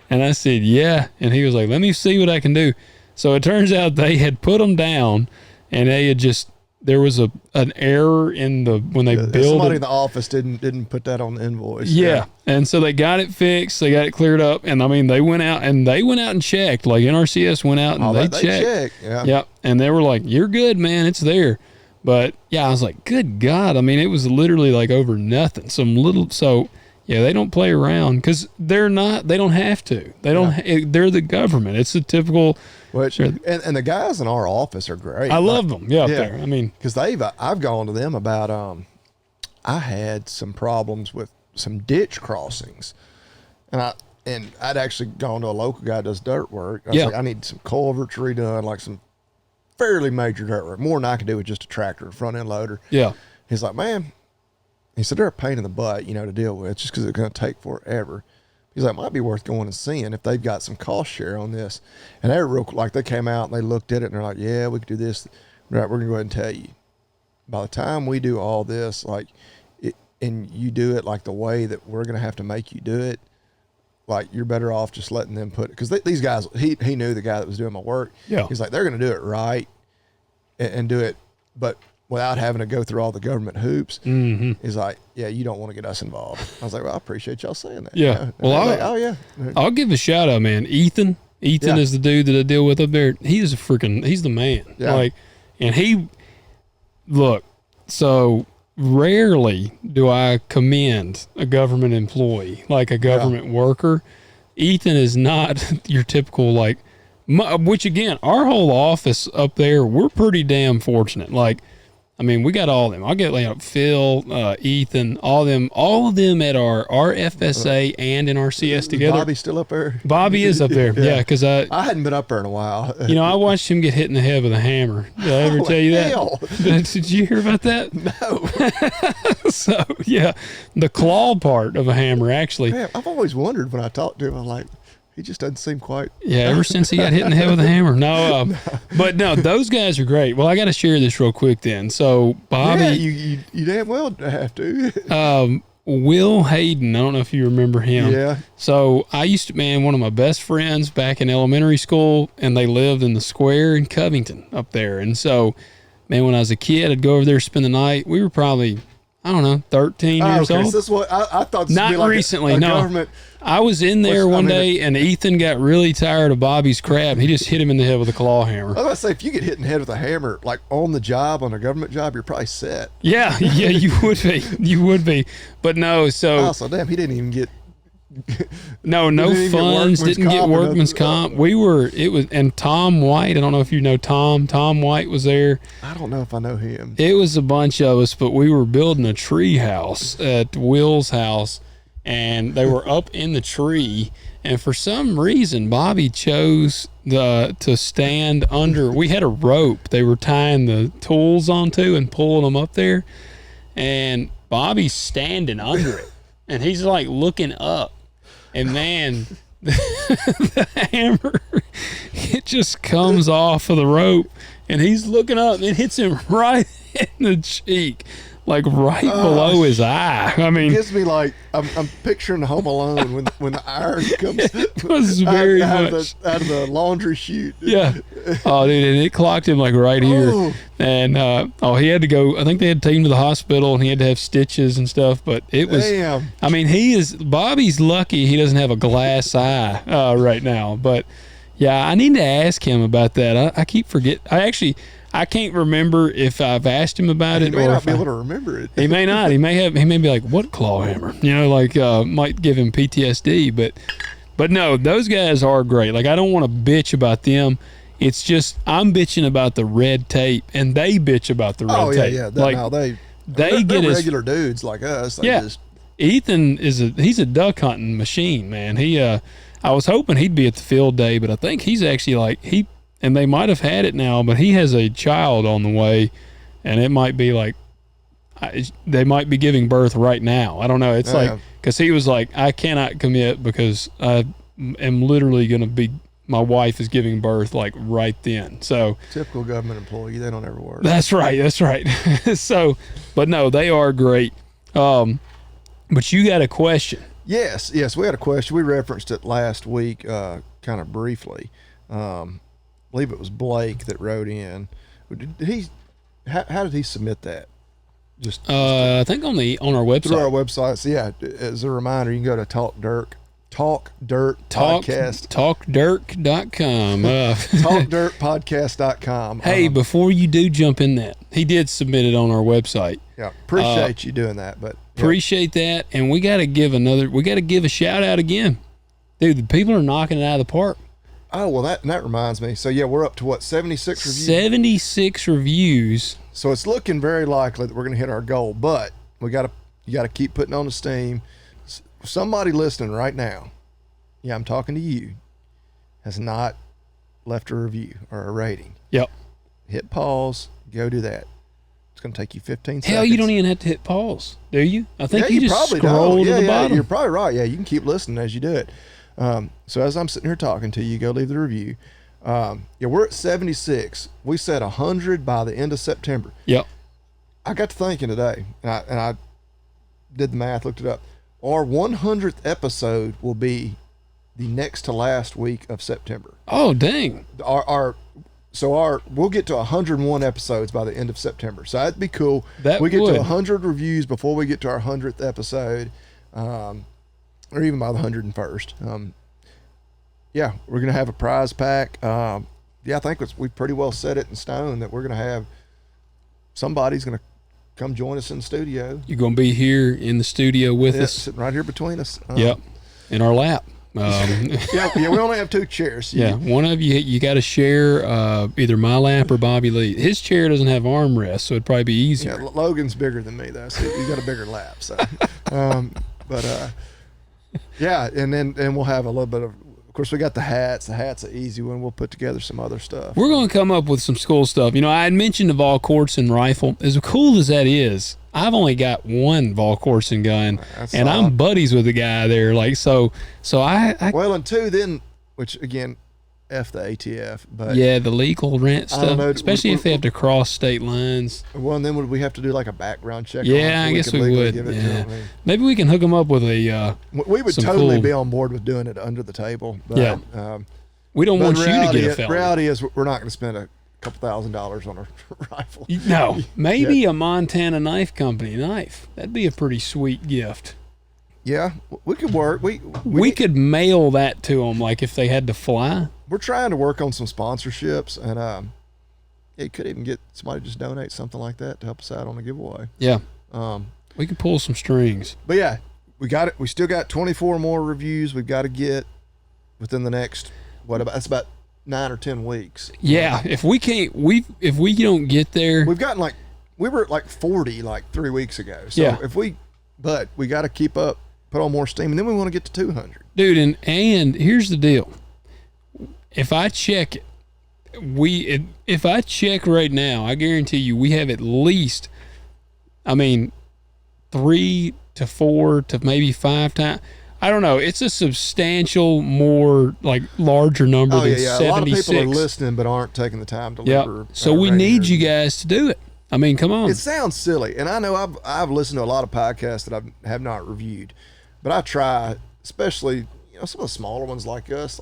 And I said, yeah. And he was like, let me see what I can do. So it turns out they had put them down, and they had just there was an error in when they built somebody it. in the office didn't put that on the invoice. Yeah. And so they got it fixed. They got it cleared up. And I mean, they went out and checked. Like NRCS went out and they checked. Yeah. Yep. And they were like, "You're good, man. It's there." But yeah, I was like, "Good God!" I mean, it was literally like over nothing. So yeah, they don't play around because they're not. They don't have to. They don't. They're the government. It's the typical. Which and the guys in our office are great. I love them. Yeah, up there. I mean, because I've gone to them about I had some problems with some ditch crossings, and I'd actually gone to a local guy that does dirt work. I was like, I need some culverts redone, like some fairly major dirt work, more than I could do with just a tractor and front end loader. Yeah. He's like, man, he said they're a pain in the butt, to deal with, just because it's going to take forever. He's like, it might be worth going and seeing if they've got some cost share on this. And they're they came out and they looked at it and they're like, yeah, we could do this. Right, we're going to go ahead and tell you. By the time we do all this, and you do it like the way that we're going to have to make you do it, like you're better off just letting them put it. Because these guys, he knew the guy that was doing my work. Yeah. He's like, they're going to do it right and do it, but without having to go through all the government hoops. Mm-hmm. He's like, yeah, you don't want to get us involved. I was like, well, I appreciate y'all saying that. Yeah. Well, oh yeah. I'll give a shout out, man. Ethan is the dude that I deal with up there. He's the man. Yeah. So rarely do I commend a government employee, like a government worker. Ethan is not your typical, which again, our whole office up there, we're pretty damn fortunate. I mean, we got all of them. I'll get Phil, Ethan, all of them at our FSA and in our CS together. Bobby's still up there? Bobby is up there, yeah, because I hadn't been up there in a while. I watched him get hit in the head with a hammer. Did I ever tell you that? Did you hear about that? No. So, yeah, the claw part of a hammer, actually. Man, I've always wondered when I talked to him, I'm like, he just doesn't seem quite. Yeah, ever since he got hit in the head with a hammer. No, but no, those guys are great. Well, I got to share this real quick then. So, Bobby. Yeah, you damn well have to. Will Hayden, I don't know if you remember him. Yeah. So, I used to, one of my best friends back in elementary school, and they lived in the square in Covington up there. And so, when I was a kid, I'd go over there, spend the night. We were probably, 13 years old. So this is what I thought. Not be like recently, a no. Government. I was in there one day, and Ethan got really tired of Bobby's crap. He just hit him in the head with a claw hammer. I was about to say, if you get hit in the head with a hammer, like on the job, on a government job, you're probably set. Yeah, you would be. You would be. But no, so damn, he didn't even get. No funds, didn't get workman's comp. And Tom White, I don't know if you know Tom. Tom White was there. I don't know if I know him. It was a bunch of us, but we were building a tree house at Will's house, and they were up in the tree, and for some reason Bobby chose to stand under. We had a rope they were tying the tools onto and pulling them up there, and Bobby's standing under it, and he's looking up, and man, the hammer, it just comes off of the rope, and he's looking up and it hits him right in the cheek. Right below his eye. I mean, it gives me I'm picturing Home Alone when the iron comes. It was very out much out of the laundry chute. Yeah. Oh, dude, and it clocked him right here, and he had to go. I think they had to take him to the hospital, and he had to have stitches and stuff. But it was. Damn. I mean, Bobby's lucky he doesn't have a glass eye right now. But yeah, I need to ask him about that. I keep forgetting. I can't remember if I've asked him about it. He may not be able to remember it. He may not. He may be like, what claw hammer? Might give him PTSD. But no, those guys are great. I don't want to bitch about them. It's just I'm bitching about the red tape, and they bitch about the red tape. Yeah. They're regular dudes like us. Ethan he's a duck hunting machine, man. I was hoping he'd be at the field day, but I think he's actually and they might have had it now, but he has a child on the way, and it might be they might be giving birth right now. I don't know. It's because he was I cannot commit because I am literally going to be, my wife is giving birth right then. So typical government employee, they don't ever work. That's right. So, but no, they are great. But you got a question. Yes, we had a question. We referenced it last week, kind of briefly. I believe it was Blake that wrote in. how did he submit that? Just I think on our website. through our website. So yeah, as a reminder, you can go to Talk Dirt Podcast. TalkDirt.com. TalkDirtPodcast.com. Hey, before you do jump in that, he did submit it on our website. Yeah, appreciate you doing that, but appreciate that, and we got to give a shout out again, dude. The people are knocking it out of the park. Oh well, that reminds me. So yeah, we're up to what, 76 reviews. 76 reviews. So it's looking very likely that we're going to hit our goal, but you got to keep putting on the steam. Somebody listening right now, yeah, I'm talking to you, has not left a review or a rating. Yep. Hit pause. Go do that. It's going to take you 15 seconds. Hell, you don't even have to hit pause, do you? I think you just probably scroll don't. to the bottom. You're probably right. Yeah, you can keep listening as you do it. So as I'm sitting here talking to you, go leave the review. We're at 76. We said 100 by the end of September. Yep. I got to thinking today, and I did the math, looked it up. Our 100th episode will be the next to last week of September. Oh, dang. We'll get to 101 episodes by the end of September. So that'd be cool. We get to 100 reviews before we get to our 100th episode, or even by the 101st. We're going to have a prize pack. I think we've pretty well set it in stone that we're going to have somebody's going to come join us in the studio. You're going to be here in the studio with us. Sitting right here between us. Yep. In our lap. We only have 2 chairs. One of you got to share either my lap or Bobby Lee. His chair doesn't have armrests, so it'd probably be easier. Yeah, Logan's bigger than me though, so he's got a bigger lap. So, and then we'll have a little bit of course, we got the hats. The hat's an easy one. We'll put together some other stuff. We're going to come up with some cool stuff. I had mentioned the Volquartsen rifle. As cool as that is, I've only got one Volquartsen gun, and I'm buddies with the guy there. So well, and 2 then, which again, F the ATF, but yeah, the legal rent stuff, especially if they have to cross state lines. Well, and then would we have to do like a background check? Yeah, I guess we would. Yeah. Maybe we can hook them up with a. We would totally be on board with doing it under the table. But, we don't want you to get a felony. Reality is, we're not going to spend a couple $1,000s on a rifle. No, maybe a Montana knife company knife. That'd be a pretty sweet gift. Yeah, we could work. We could mail that to them, like if they had to fly. We're trying to work on some sponsorships, and you could even get somebody to just donate something like that to help us out on the giveaway. Yeah, we could pull some strings. But yeah, we got it. We still got 24 more reviews we've got to get within the next that's about 9 or 10 weeks. Yeah, if we don't get there, we've gotten we were at 40 3 weeks ago. So but we got to keep up. Put on more steam, and then we want to get to 200. Dude, and here's the deal. If I check it, if I check right now, I guarantee you we have at least, 3 to 4 to maybe 5 times. I don't know. It's a substantial more larger number than 76. A lot of people are listening but aren't taking the time to leave. So we need you guys to do it. Come on. It sounds silly, and I know I've listened to a lot of podcasts that I have not reviewed. But I try, especially, some of the smaller ones like us,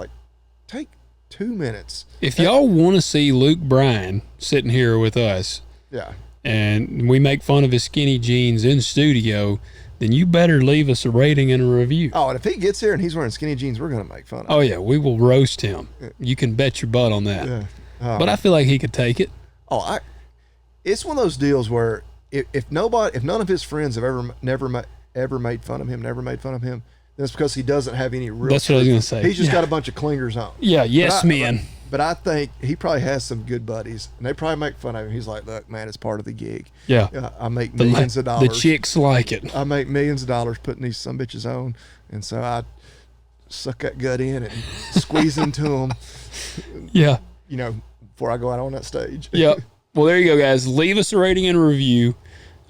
take 2 minutes. If y'all want to see Luke Bryan sitting here with us, and we make fun of his skinny jeans in studio, then you better leave us a rating and a review. Oh, and if he gets here and he's wearing skinny jeans, we're going to make fun of him. Oh, yeah, we will roast him. You can bet your butt on that. Yeah. But I feel like he could take it. It's one of those deals where if none of his friends have ever made fun of him, then it's because he doesn't have any real. That's what I was going to say. He's just got a bunch of clingers on. Yeah, yes, man. But I think he probably has some good buddies, and they probably make fun of him. He's like, look, man, it's part of the gig. Yeah. I make millions of dollars. The chicks like it. I make millions of dollars putting these some bitches on, and so I suck that gut in and squeeze into them. Yeah. Before I go out on that stage. Yep. Well, there you go, guys. Leave us a rating and a review.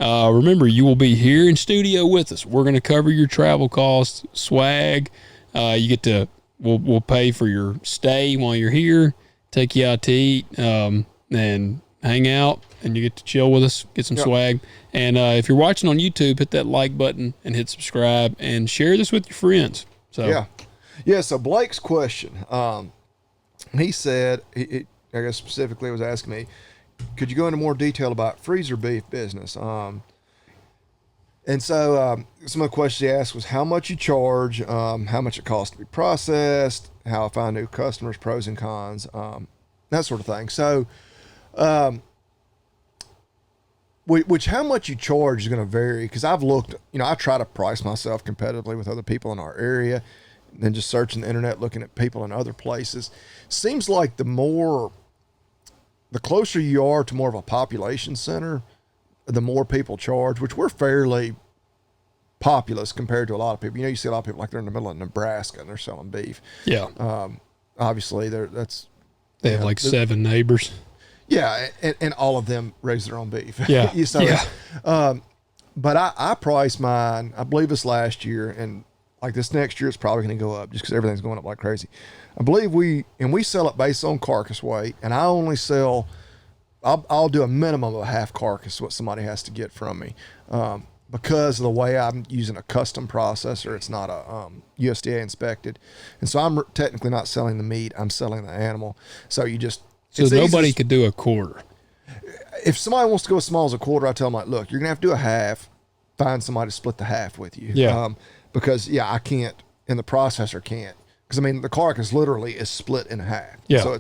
Remember, you will be here in studio with us. We're going to cover your travel costs, swag. You get to, we'll pay for your stay while you're here, take you out to eat, and hang out, and you get to chill with us, get some swag. And if you're watching on YouTube, hit that like button and hit subscribe and share this with your friends. So So Blake's question, he said, I guess specifically was asking me, could you go into more detail about freezer beef business? And so some of the questions he asked was how much you charge, how much it costs to be processed, how I find new customers, pros and cons, that sort of thing. So, which how much you charge is going to vary, because I've looked, I try to price myself competitively with other people in our area, and then just searching the internet, looking at people in other places. Seems like the closer you are to more of a population center, the more people charge, which we're fairly populous compared to a lot of people. You see a lot of people like they're in the middle of Nebraska and they're selling beef. Yeah. Obviously they have like 7 neighbors. Yeah. And all of them raise their own beef. Yeah. But I priced mine, I believe this last year, and like this next year, it's probably going to go up just because everything's going up like crazy. I believe we sell it based on carcass weight, and I only sell, I'll do a minimum of a half carcass, what somebody has to get from me. Because of the way I'm using a custom processor, it's not a USDA inspected. And so I'm technically not selling the meat, I'm selling the animal. So nobody could do a quarter. If somebody wants to go as small as a quarter, I tell them, like, look, you're going to have to do a half, find somebody to split the half with you. Yeah. Because, I can't, and the processor can't. Because, the carcass literally is split in half. Yeah. So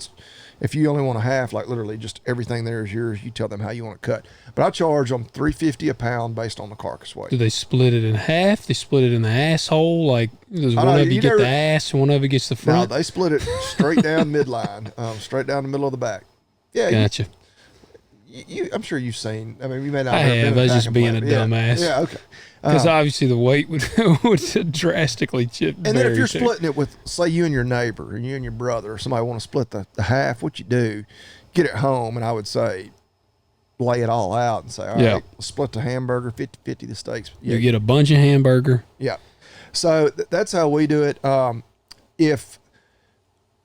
if you only want a half, like literally just everything there is yours, you tell them how you want to cut. But I charge them $3.50 a pound based on the carcass weight. Do they split it in half? They split it in the asshole? Like, does one of you get the ass and one of you gets the front? No, they split it straight down midline, straight down the middle of the back. Yeah. Gotcha. I'm sure you've seen. You may not. I have. I was just being a dumbass. Yeah. Okay. Because obviously the weight would drastically chip. And then if you're splitting it with, say, you and your neighbor, or you and your brother, or somebody want to split the half, what you do, get it home, and I would say, lay it all out and say, all right, let's split the hamburger 50-50, the steaks. You get a bunch of hamburger. Yeah. So that's how we do it. If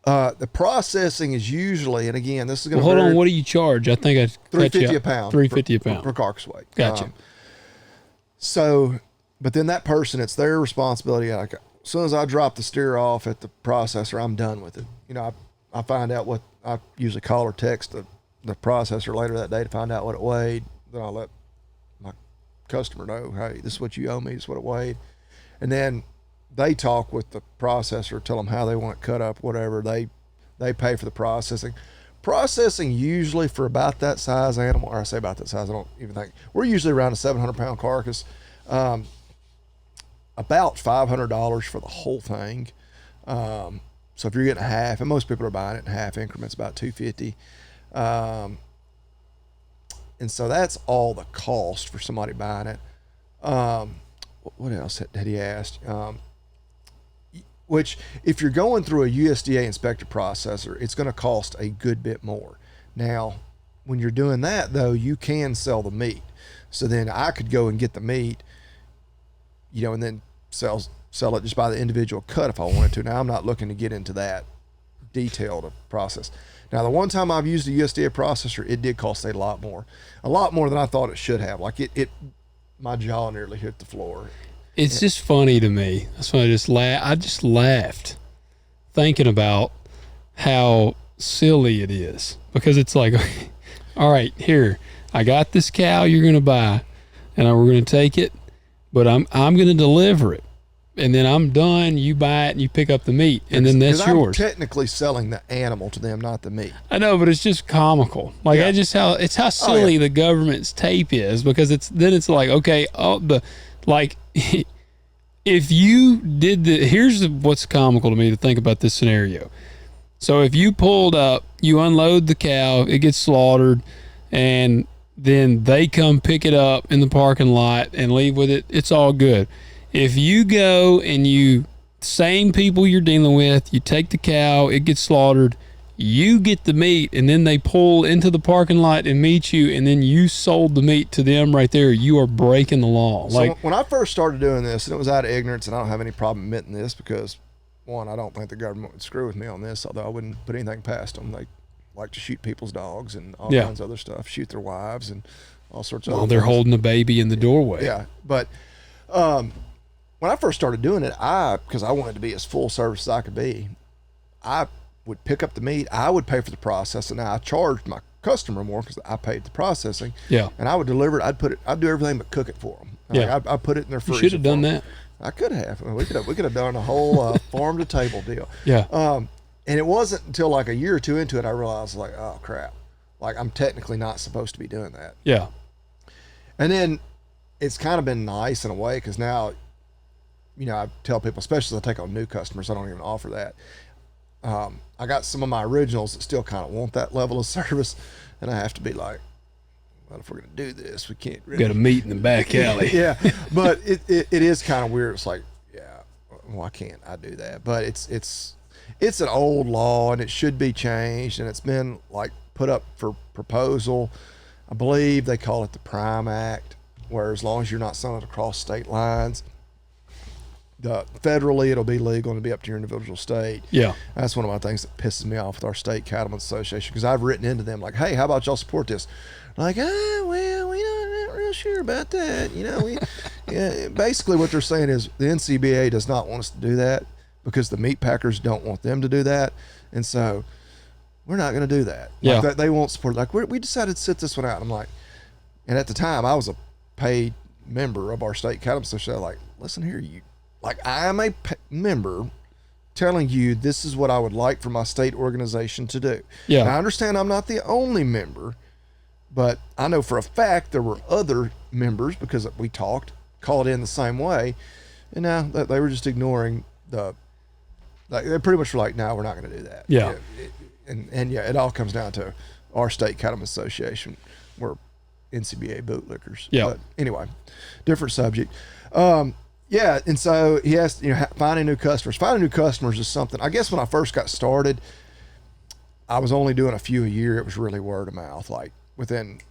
the processing is usually, and again, this is going to hold on, what do you charge? I think I $3.50 a pound. $3.50 a pound per carcass weight. Gotcha. So, but then that person, it's their responsibility. Like, as soon as I drop the steer off at the processor, I'm done with it. I find out what, I usually call or text the processor later that day to find out what it weighed. Then I'll let my customer know, hey, this is what you owe me, this is what it weighed. And then they talk with the processor, tell them how they want it cut up, whatever. They pay for the processing. Processing usually for about that size animal, or I say about that size, I don't even think, we're usually around a 700-pound carcass, about $500 for the whole thing. So if you're getting a half, and most people are buying it in half increments, about $250. And so that's all the cost for somebody buying it. What else had he asked? Which, if you're going through a USDA inspected processor, it's going to cost a good bit more. Now, when you're doing that, though, you can sell the meat. So then I could go and get the meat, and then sell it just by the individual cut if I wanted to. Now, I'm not looking to get into that detailed process. Now, the one time I've used a USDA processor, it did cost a lot more than I thought it should have. Like my jaw nearly hit the floor. It's just funny to me. That's why I just laughed thinking about how silly it is, because it's like, all right, here, I got this cow you're going to buy, and we're going to take it, but I'm going to deliver it. And then I'm done. You buy it and you pick up the meat, and then that's yours. I'm technically selling the animal to them, not the meat. I know, but it's just comical. Like it's how silly the government's tape is, because it's like, okay, if you did here's what's comical to me to think about this scenario. So if you pulled up, you unload the cow, it gets slaughtered, and then they come pick it up in the parking lot and leave with it, it's all good. If you go and same people you're dealing with, you take the cow, it gets slaughtered, you get the meat, and then they pull into the parking lot and meet you, and then you sold the meat to them right there, you are breaking the law. So when I first started doing this, and it was out of ignorance, and I don't have any problem admitting this, because one, I don't think the government would screw with me on this, although I wouldn't put anything past them. They like to shoot people's dogs and all kinds of other stuff, shoot their wives and all sorts of other they're things. holding a baby in the doorway. Yeah, but when I first started doing it, because I wanted to be as full service as I could be, I would pick up the meat, I would pay for the process, and I charged my customer more because I paid the processing. Yeah. And I would deliver it. I'd do everything but cook it for them. Yeah. I put it in their freezer. You should have done that. I could have. We could have done a whole farm to table deal. Yeah. And it wasn't until like a year or two into it I realized like, oh crap, like I'm technically not supposed to be doing that. Yeah. And then it's kind of been nice in a way because now, you know, I tell people, especially as I take on new customers, I don't even offer that. I got some of my originals that still kind of want that level of service, and I have to be like, well, if we're going to do this, we can't really. Got to meet in the back alley. Yeah, but it is kind of weird. It's like, yeah, why can't I do that? But it's an old law, and it should be changed, and it's been like put up for proposal. I believe they call it the Prime Act, where as long as you're not selling it across state lines, federally it'll be legal and it'll be up to your individual state. Yeah. That's one of my things that pisses me off with our state cattlemen's association, because I've written into them like, hey, how about y'all support this? Like, well, we're not real sure about that. You know, yeah, basically what they're saying is the NCBA does not want us to do that because the meat packers don't want them to do that. And so we're not going to do that. Yeah. Like they won't support it. Like we decided to sit this one out. I'm like, and at the time I was a paid member of our state cattlemen's association. Like, listen here, I am a member telling you this is what I would like for my state organization to do. Yeah. Now, I understand I'm not the only member, but I know for a fact there were other members, because we called in the same way, and now they were just ignoring they pretty much were like, no, we're not going to do that. Yeah. And it all comes down to our state cattlemen's association. We're NCBA bootlickers. Yeah. But anyway, different subject. Yeah, and so he has, finding new customers. Finding new customers is something, I guess when I first got started, I was only doing a few a year. It was really word of mouth. Like within,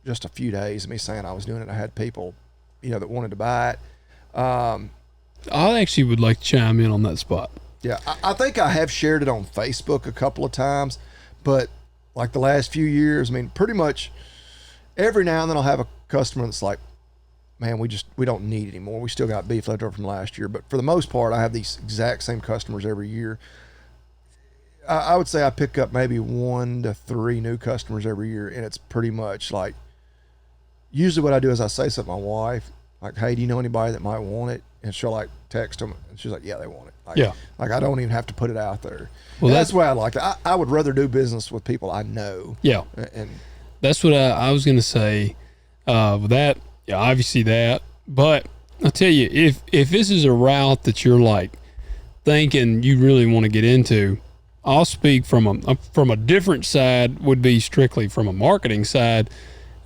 just a few days of me saying I was doing it, I had people, that wanted to buy it. I actually would like to chime in on that spot. Yeah, I think I have shared it on Facebook a couple of times, but like the last few years, I mean, pretty much every now and then I'll have a customer that's like, man, we don't need it anymore. We still got beef left over from last year. But for the most part, I have these exact same customers every year. I would say I pick up maybe 1 to 3 new customers every year. And it's pretty much like, usually what I do is I say something to my wife, like, hey, do you know anybody that might want it? And she'll like text them. And she's like, yeah, they want it. Like, yeah. Like I don't even have to put it out there. Well, that's why I like it. I would rather do business with people I know. Yeah. And that's what I was going to say with that. Yeah, obviously that, but I'll tell you, if this is a route that you're like thinking you really want to get into, I'll speak from a different side, would be strictly from a marketing side.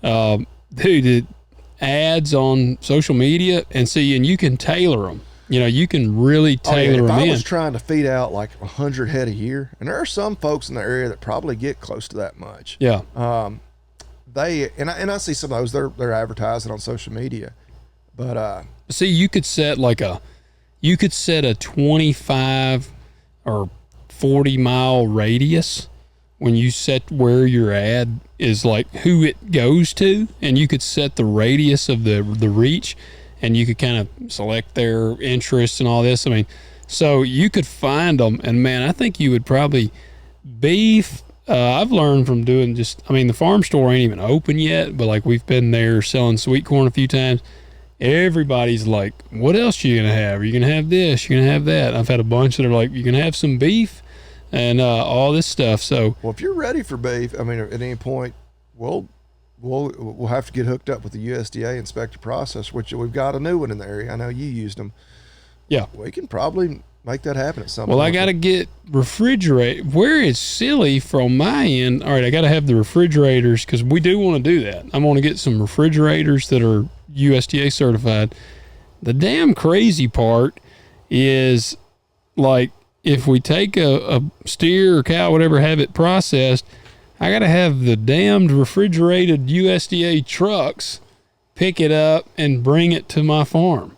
Dude, ads on social media and you can tailor them. You can really tailor them in. If I was trying to feed out like 100 head a year, and there are some folks in the area that probably get close to that much. Yeah. I see some of those, they're advertising on social media, but see, you could set a 25 or 40 mile radius when you set where your ad is, like who it goes to, and you could set the radius of the reach, and you could kind of select their interests and all this. I mean, so you could find them, and man, I think you would probably beef. I've learned from doing the farm store ain't even open yet, but like we've been there selling sweet corn a few times. Everybody's like, what else are you going to have? Are you going to have this? You're going to have that? I've had a bunch that are like, you're going to have some beef and all this stuff. So, well, if you're ready for beef, I mean, at any point, we'll have to get hooked up with the USDA inspected process, which we've got a new one in the area. I know you used them. Yeah. We can probably make that happen at some point. Well, I got to get refrigerate. Where it's silly from my end, all right, I got to have the refrigerators because we do want to do that. I want to get some refrigerators that are USDA certified. The damn crazy part is, like, if we take a steer or cow, whatever, have it processed, I got to have the damned refrigerated USDA trucks pick it up and bring it to my farm.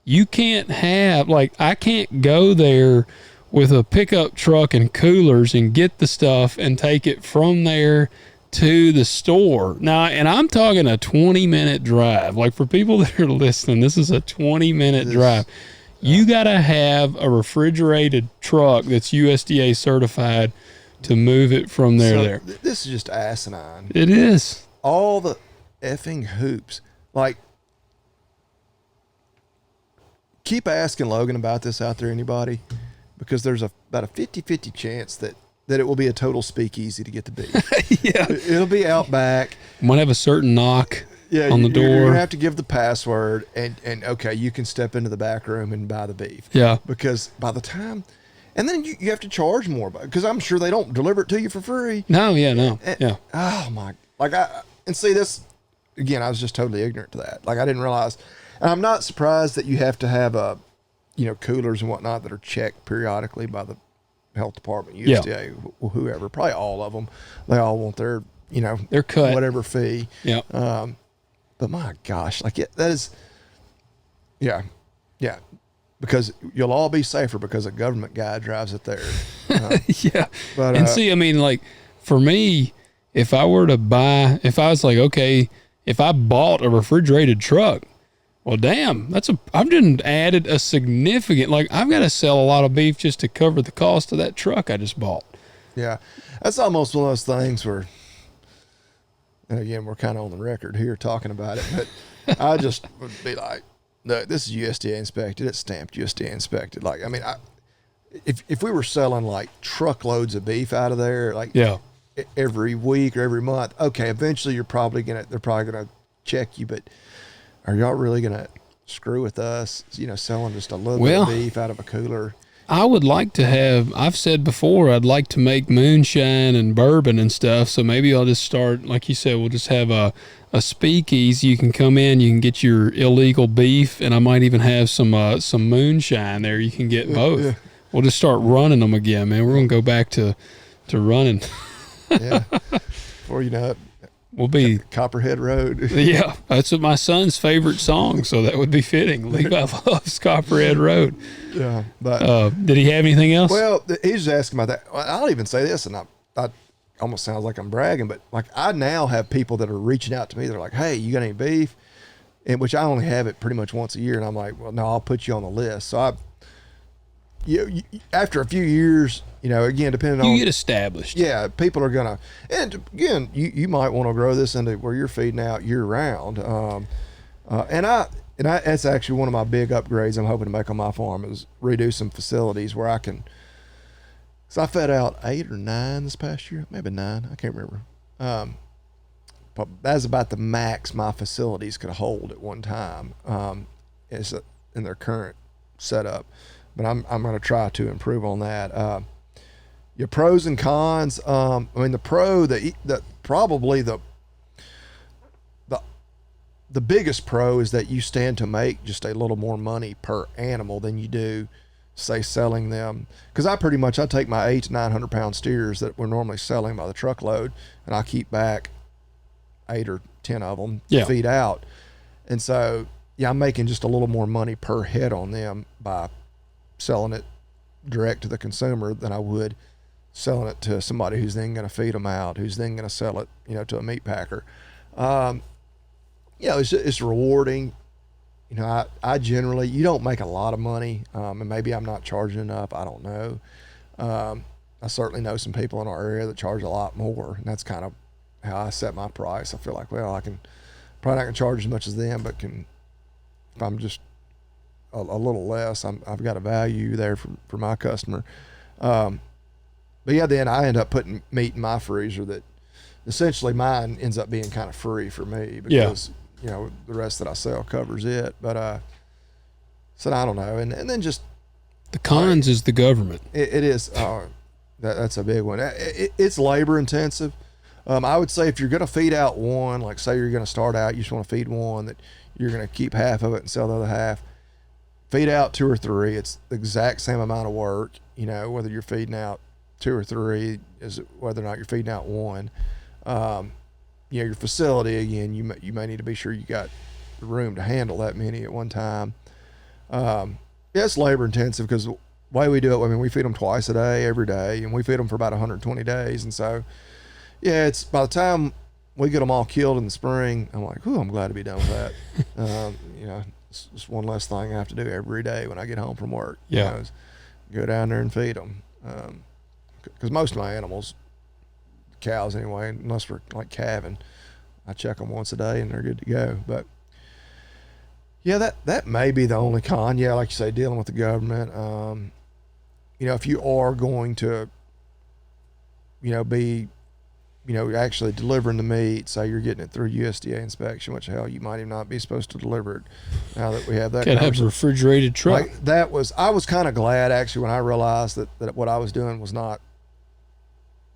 You can't have, I can't go there with a pickup truck and coolers and get the stuff and take it from there to the store. Now, and I'm talking a 20-minute drive. Like, for people that are listening, this is a 20-minute drive. You got to have a refrigerated truck that's USDA certified to move it from there to there. This is just asinine. It is. All the effing hoops. Like, keep asking Logan about this out there, anybody, because there's about a 50-50 chance that it will be a total speakeasy to get the beef. Yeah. It'll be out back. Might have a certain knock on the door. You're going to have to give the password, and okay, you can step into the back room and buy the beef. Yeah. Because by the time, and then you have to charge more, because I'm sure they don't deliver it to you for free. No, yeah, no. And, yeah. Oh, my. And see this, again, I was just totally ignorant to that. Like, I didn't realize. And I'm not surprised that you have to have, coolers and whatnot that are checked periodically by the health department, USDA, whoever, probably all of them. They all want their, their cut, whatever fee. Yeah. But my gosh, like that is, yeah, because you'll all be safer because a government guy drives it there. Yeah. But, and see, I mean, like for me, if I was like, okay, if I bought a refrigerated truck, well, damn, I've just added a significant, like I've got to sell a lot of beef just to cover the cost of that truck I just bought. Yeah. That's almost one of those things where, and again, we're kind of on the record here talking about it, but I just would be like, no, this is USDA inspected. It's stamped USDA inspected. Like, I mean, if we were selling like truckloads of beef out of there, like every week or every month, okay, eventually they're probably gonna check you, but are y'all really gonna screw with us? Selling just a little bit of beef out of a cooler. I would like to have, I've said before, I'd like to make moonshine and bourbon and stuff. So maybe I'll just start, like you said, we'll just have a speakeasy. You can come in, you can get your illegal beef, and I might even have some moonshine there. You can get both. Yeah. We'll just start running them again, man. We're going to go back to running. Yeah. Before you know it. We'll be Copperhead Road. Yeah, that's what my son's favorite song, so that would be fitting. Levi loves Copperhead Road. Yeah, but did he have anything else? Well, he's just asking about that. I'll even say this, and I almost sounds like I'm bragging, but like I now have people that are reaching out to me. They're like, "Hey, you got any beef?" And which I only have it pretty much once a year, and I'm like, "Well, no, I'll put you on the list." So after a few years, again, depending on you get established. Yeah, people are gonna, and again, you might want to grow this into where you're feeding out year round. And that's actually one of my big upgrades I'm hoping to make on my farm is redo some facilities where I can. So I fed out 8 or 9 this past year, maybe 9, I can't remember. But that's about the max my facilities could hold at one time. Is in their current setup. But I'm going to try to improve on that. Your pros and cons. I mean, the pro, probably the biggest pro is that you stand to make just a little more money per animal than you do, say, selling them. Because I take my 800 to 900 pound steers that we're normally selling by the truckload, and I keep back 8 or 10 of them to feed out. And so, I'm making just a little more money per head on them by selling it direct to the consumer than I would selling it to somebody who's then going to feed them out, who's then going to sell it, to a meat packer. It's rewarding. I generally, you don't make a lot of money, and maybe I'm not charging enough. I don't know. I certainly know some people in our area that charge a lot more, and that's kind of how I set my price. I feel like, well, I can probably not going to charge as much as them, but if I'm just a little less, I've got a value there for my customer. But then I end up putting meat in my freezer that essentially mine ends up being kind of free for me because the rest that I sell covers it. But so I don't know, and then just the cons is the government. It is. That's a big one. It's labor intensive. I would say if you're going to feed out one, like say you're going to start out, you just want to feed one, that you're going to keep half of it and sell the other half. Feed out 2 or 3. It's the exact same amount of work, whether you're feeding out 2 or 3 is whether or not you're feeding out one. Your facility, again, you may need to be sure you got the room to handle that many at one time. It's labor intensive because the way we do it, we feed them twice a day, every day, and we feed them for about 120 days. And so, it's by the time we get them all killed in the spring, I'm like, I'm glad to be done with that. It's just one less thing I have to do every day when I get home from work. Yeah. Go down there and feed them. because most of my animals, cows anyway, unless we're like calving, I check them once a day and they're good to go. But yeah, that may be the only con. Yeah, like you say, dealing with the government. You know, if you are going to, you know, be, you know, actually delivering the meat, say you're getting it through USDA inspection, which hell, you might even not be supposed to deliver it now that we have that. Gotta have a refrigerated truck. Like I was kind of glad actually when I realized that what I was doing was not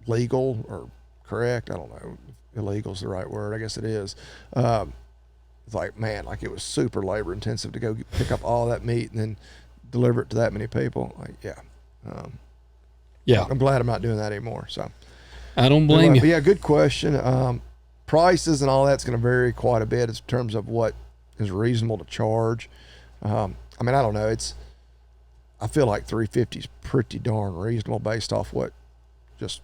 legal or correct. I don't know. Illegal is the right word. I guess it is. It's like, man, like it was super labor intensive to go pick up all that meat and then deliver it to that many people. Like, yeah. Yeah. I'm glad I'm not doing that anymore. So I don't blame you. But yeah, good question. Prices and all that's going to vary quite a bit in terms of what is reasonable to charge. I mean, I don't know. I feel like 350 is pretty darn reasonable based off what just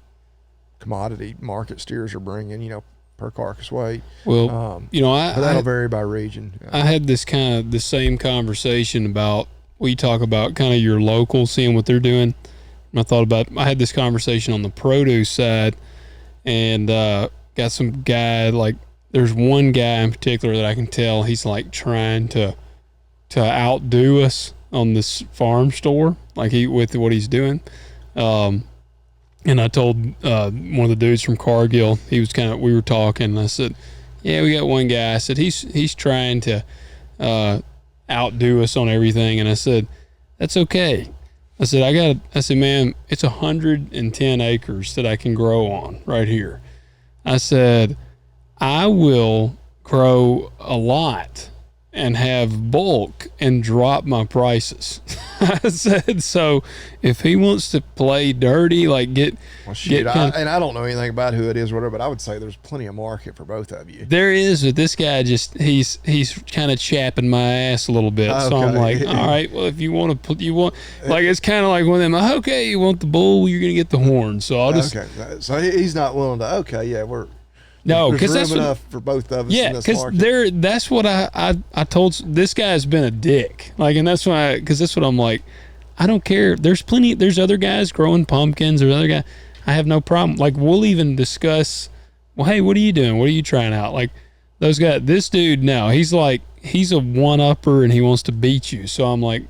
commodity market steers are bringing, you know, per carcass weight. Well, you know, but that'll vary by region. I had this kind of the same conversation about, we talk about kind of your local, seeing what they're doing. And I had this conversation on the produce side, and got some guy, like, there's one guy in particular that I can tell he's like trying to outdo us on this farm store, like with what he's doing. And I told one of the dudes from Cargill, we were talking, and I said, yeah, we got one guy. I said, he's trying to outdo us on everything. And I said, that's okay. I said, man, it's 110 acres that I can grow on right here. I said, I will grow a lot and have bulk and drop my prices. I said, so if he wants to play dirty, like and I don't know anything about who it is or whatever, but I would say there's plenty of market for both of you. There is, but this guy he's kind of chapping my ass a little bit. Okay. So I'm like, all right, well, if you want to like, it's kind of like one of them, okay, you want the bull, you're going to get the horn. So I'll just. Okay. So he's not willing to, okay, yeah, no, because that's enough for both of us. Yeah, because that's what I told this guy's been a dick. Like, and that's why, because that's what I'm like. I don't care. There's other guys growing pumpkins. There's other guy. I have no problem. Like, we'll even discuss. Well, hey, what are you doing? What are you trying out? Like, those guys. This dude, no, he's a one-upper and he wants to beat you. So I'm like,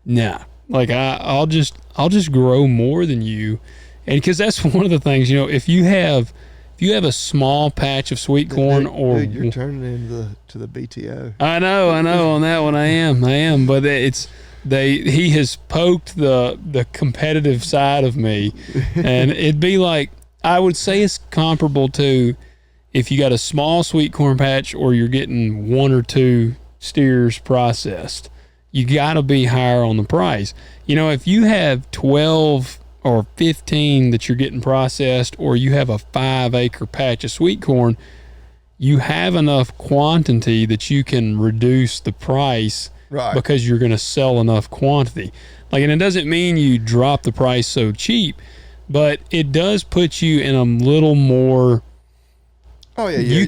nah. Like, I'll just grow more than you, and because that's one of the things, you know, if you have a small patch of sweet corn, dude, you're turning into the BTO. I know. On that one, I am. But he has poked the competitive side of me, and it'd be like, I would say it's comparable to if you got a small sweet corn patch or you're getting one or two steers processed. You got to be higher on the price. You know, if you have 12 or 15 that you're getting processed, or you have a 5-acre patch of sweet corn, you have enough quantity that you can reduce the price, right? Because you're going to sell enough quantity. Like, and it doesn't mean you drop the price so cheap, but it does put you in a little more. Oh yeah, yeah.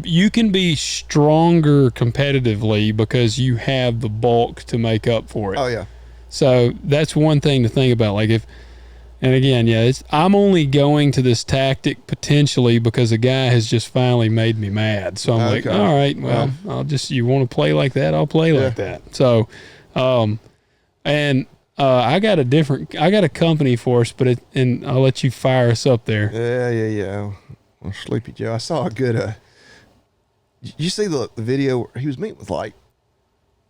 You can be stronger competitively because you have the bulk to make up for it. Oh yeah. So that's one thing to think about. Like, and again, yeah, I'm only going to this tactic potentially because a guy has just finally made me mad. So I'm like, all right, well, you want to play like that? I'll play like that. So, I got a company for us, and I'll let you fire us up there. Yeah. Well, Sleepy Joe, I saw a good, you see the video where he was meeting with like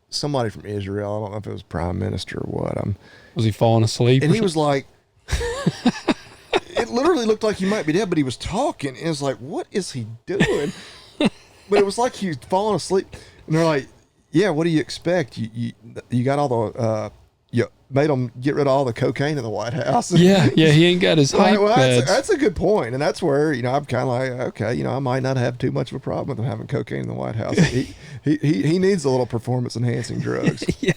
somebody from Israel. I don't know if it was Prime Minister or what. Was he falling asleep? And he was like, it literally looked like he might be dead, but he was talking. And it was like, what is he doing? But it was like he was falling asleep. And they're like, yeah, what do you expect? You got all the, you made him get rid of all the cocaine in the White House. Yeah, he ain't got his hype pads. That's a good point. And that's where, you know, I'm kind of like, okay, you know, I might not have too much of a problem with him having cocaine in the White House. He needs a little performance-enhancing drugs. Yeah.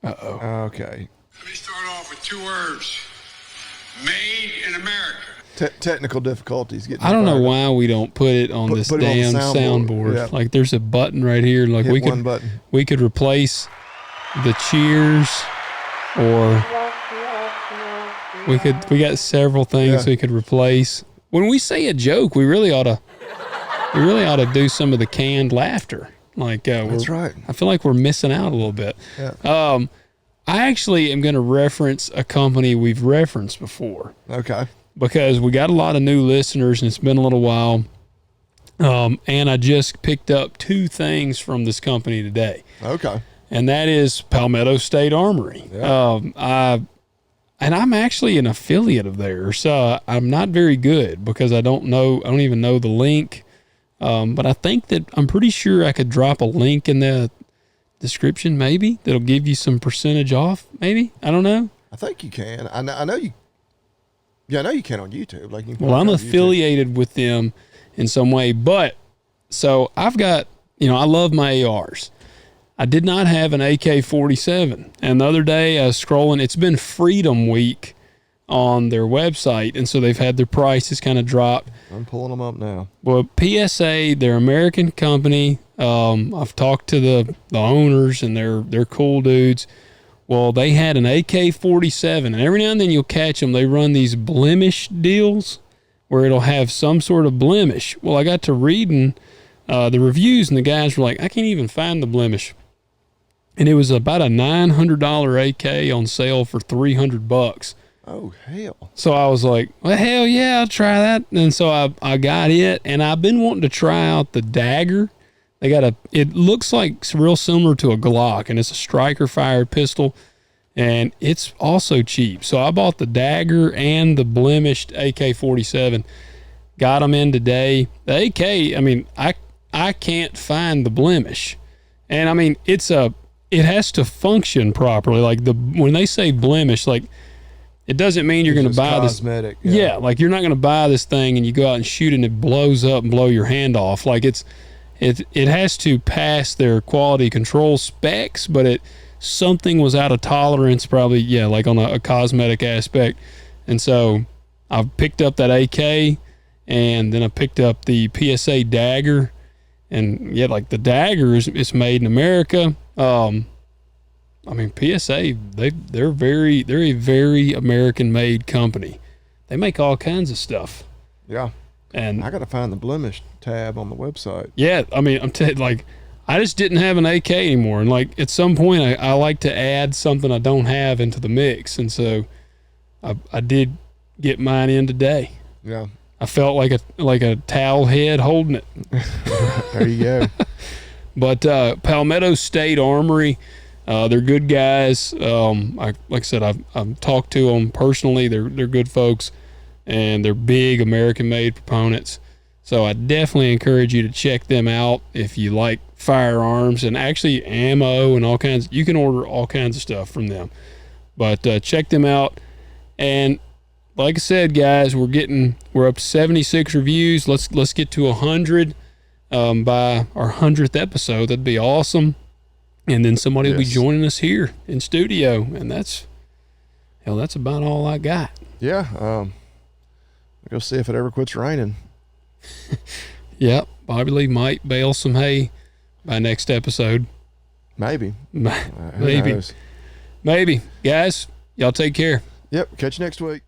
Uh-oh. Okay. Let me start off with 2 words. Made in America. Technical difficulties. I don't know why we don't put it on this damn soundboard. Yeah. Like, there's a button right here. Like, Hit one button. We could replace the cheers or We got several things we could replace. When we say a joke, we really ought to do some of the canned laughter. Like That's right. I feel like we're missing out a little bit. Yeah. I actually am going to reference a company we've referenced before. Okay. Because we got a lot of new listeners and it's been a little while. And I just picked up 2 things from this company today. Okay. And that is Palmetto State Armory. Yeah. And I'm actually an affiliate of theirs, so I'm not very good because I don't even know the link. But I think that I'm pretty sure I could drop a link in the description, maybe that'll give you some percentage off. Maybe, I don't know. I think you can. I know you. Yeah, I know you can on YouTube. Like, well, I'm affiliated with them in some way, but so I've got, I love my ARs. I did not have an AK-47, and the other day I was scrolling. It's been Freedom Week on their website, and so they've had their prices kind of drop. I'm pulling them up now. Well, PSA, they're an American company. I've talked to the owners, and they're cool dudes. Well, they had an AK-47, and every now and then you'll catch them. They run these blemish deals where it'll have some sort of blemish. Well, I got to reading the reviews, and the guys were like, I can't even find the blemish. And it was about a $900 AK on sale for $300. Oh, hell. So I was like, well, hell yeah, I'll try that. And so I got it, and I've been wanting to try out the Dagger. It looks like real similar to a Glock, and it's a striker fired pistol, and it's also cheap. So I bought the Dagger and the blemished AK-47, got them in today. The AK, I can't find the blemish. And it has to function properly. Like when they say blemish, like it doesn't mean you're going to buy cosmetic, this. Yeah, like you're not going to buy this thing and you go out and shoot it and it blows up and blow your hand off. Like it has to pass their quality control specs, but something was out of tolerance, probably. Yeah, like on a cosmetic aspect. And so I picked up that AK, and then I picked up the PSA Dagger. And yeah, like the Dagger is made in America. PSA, they're a very American made company. They make all kinds of stuff. Yeah. And I got to find the blemish tab on the website. Yeah. I just didn't have an AK anymore. And like at some point I like to add something I don't have into the mix. And so I did get mine in today. Yeah. I felt like a towel head holding it. There you go. But Palmetto State Armory, they're good guys. Like I said, I've talked to them personally. They're good folks, and they're big American-made proponents. So I definitely encourage you to check them out if you like firearms and actually ammo and all kinds. You can order all kinds of stuff from them. But check them out. And like I said, guys, we're up to 76 reviews. Let's get to 100 by our 100th episode. That'd be awesome. And then somebody will be joining us here in studio, and that's about all I got. Yeah. I'll go see if it ever quits raining. Yep. Bobby Lee might bale some hay by next episode. Maybe. Maybe. Maybe. Guys, y'all take care. Yep. Catch you next week.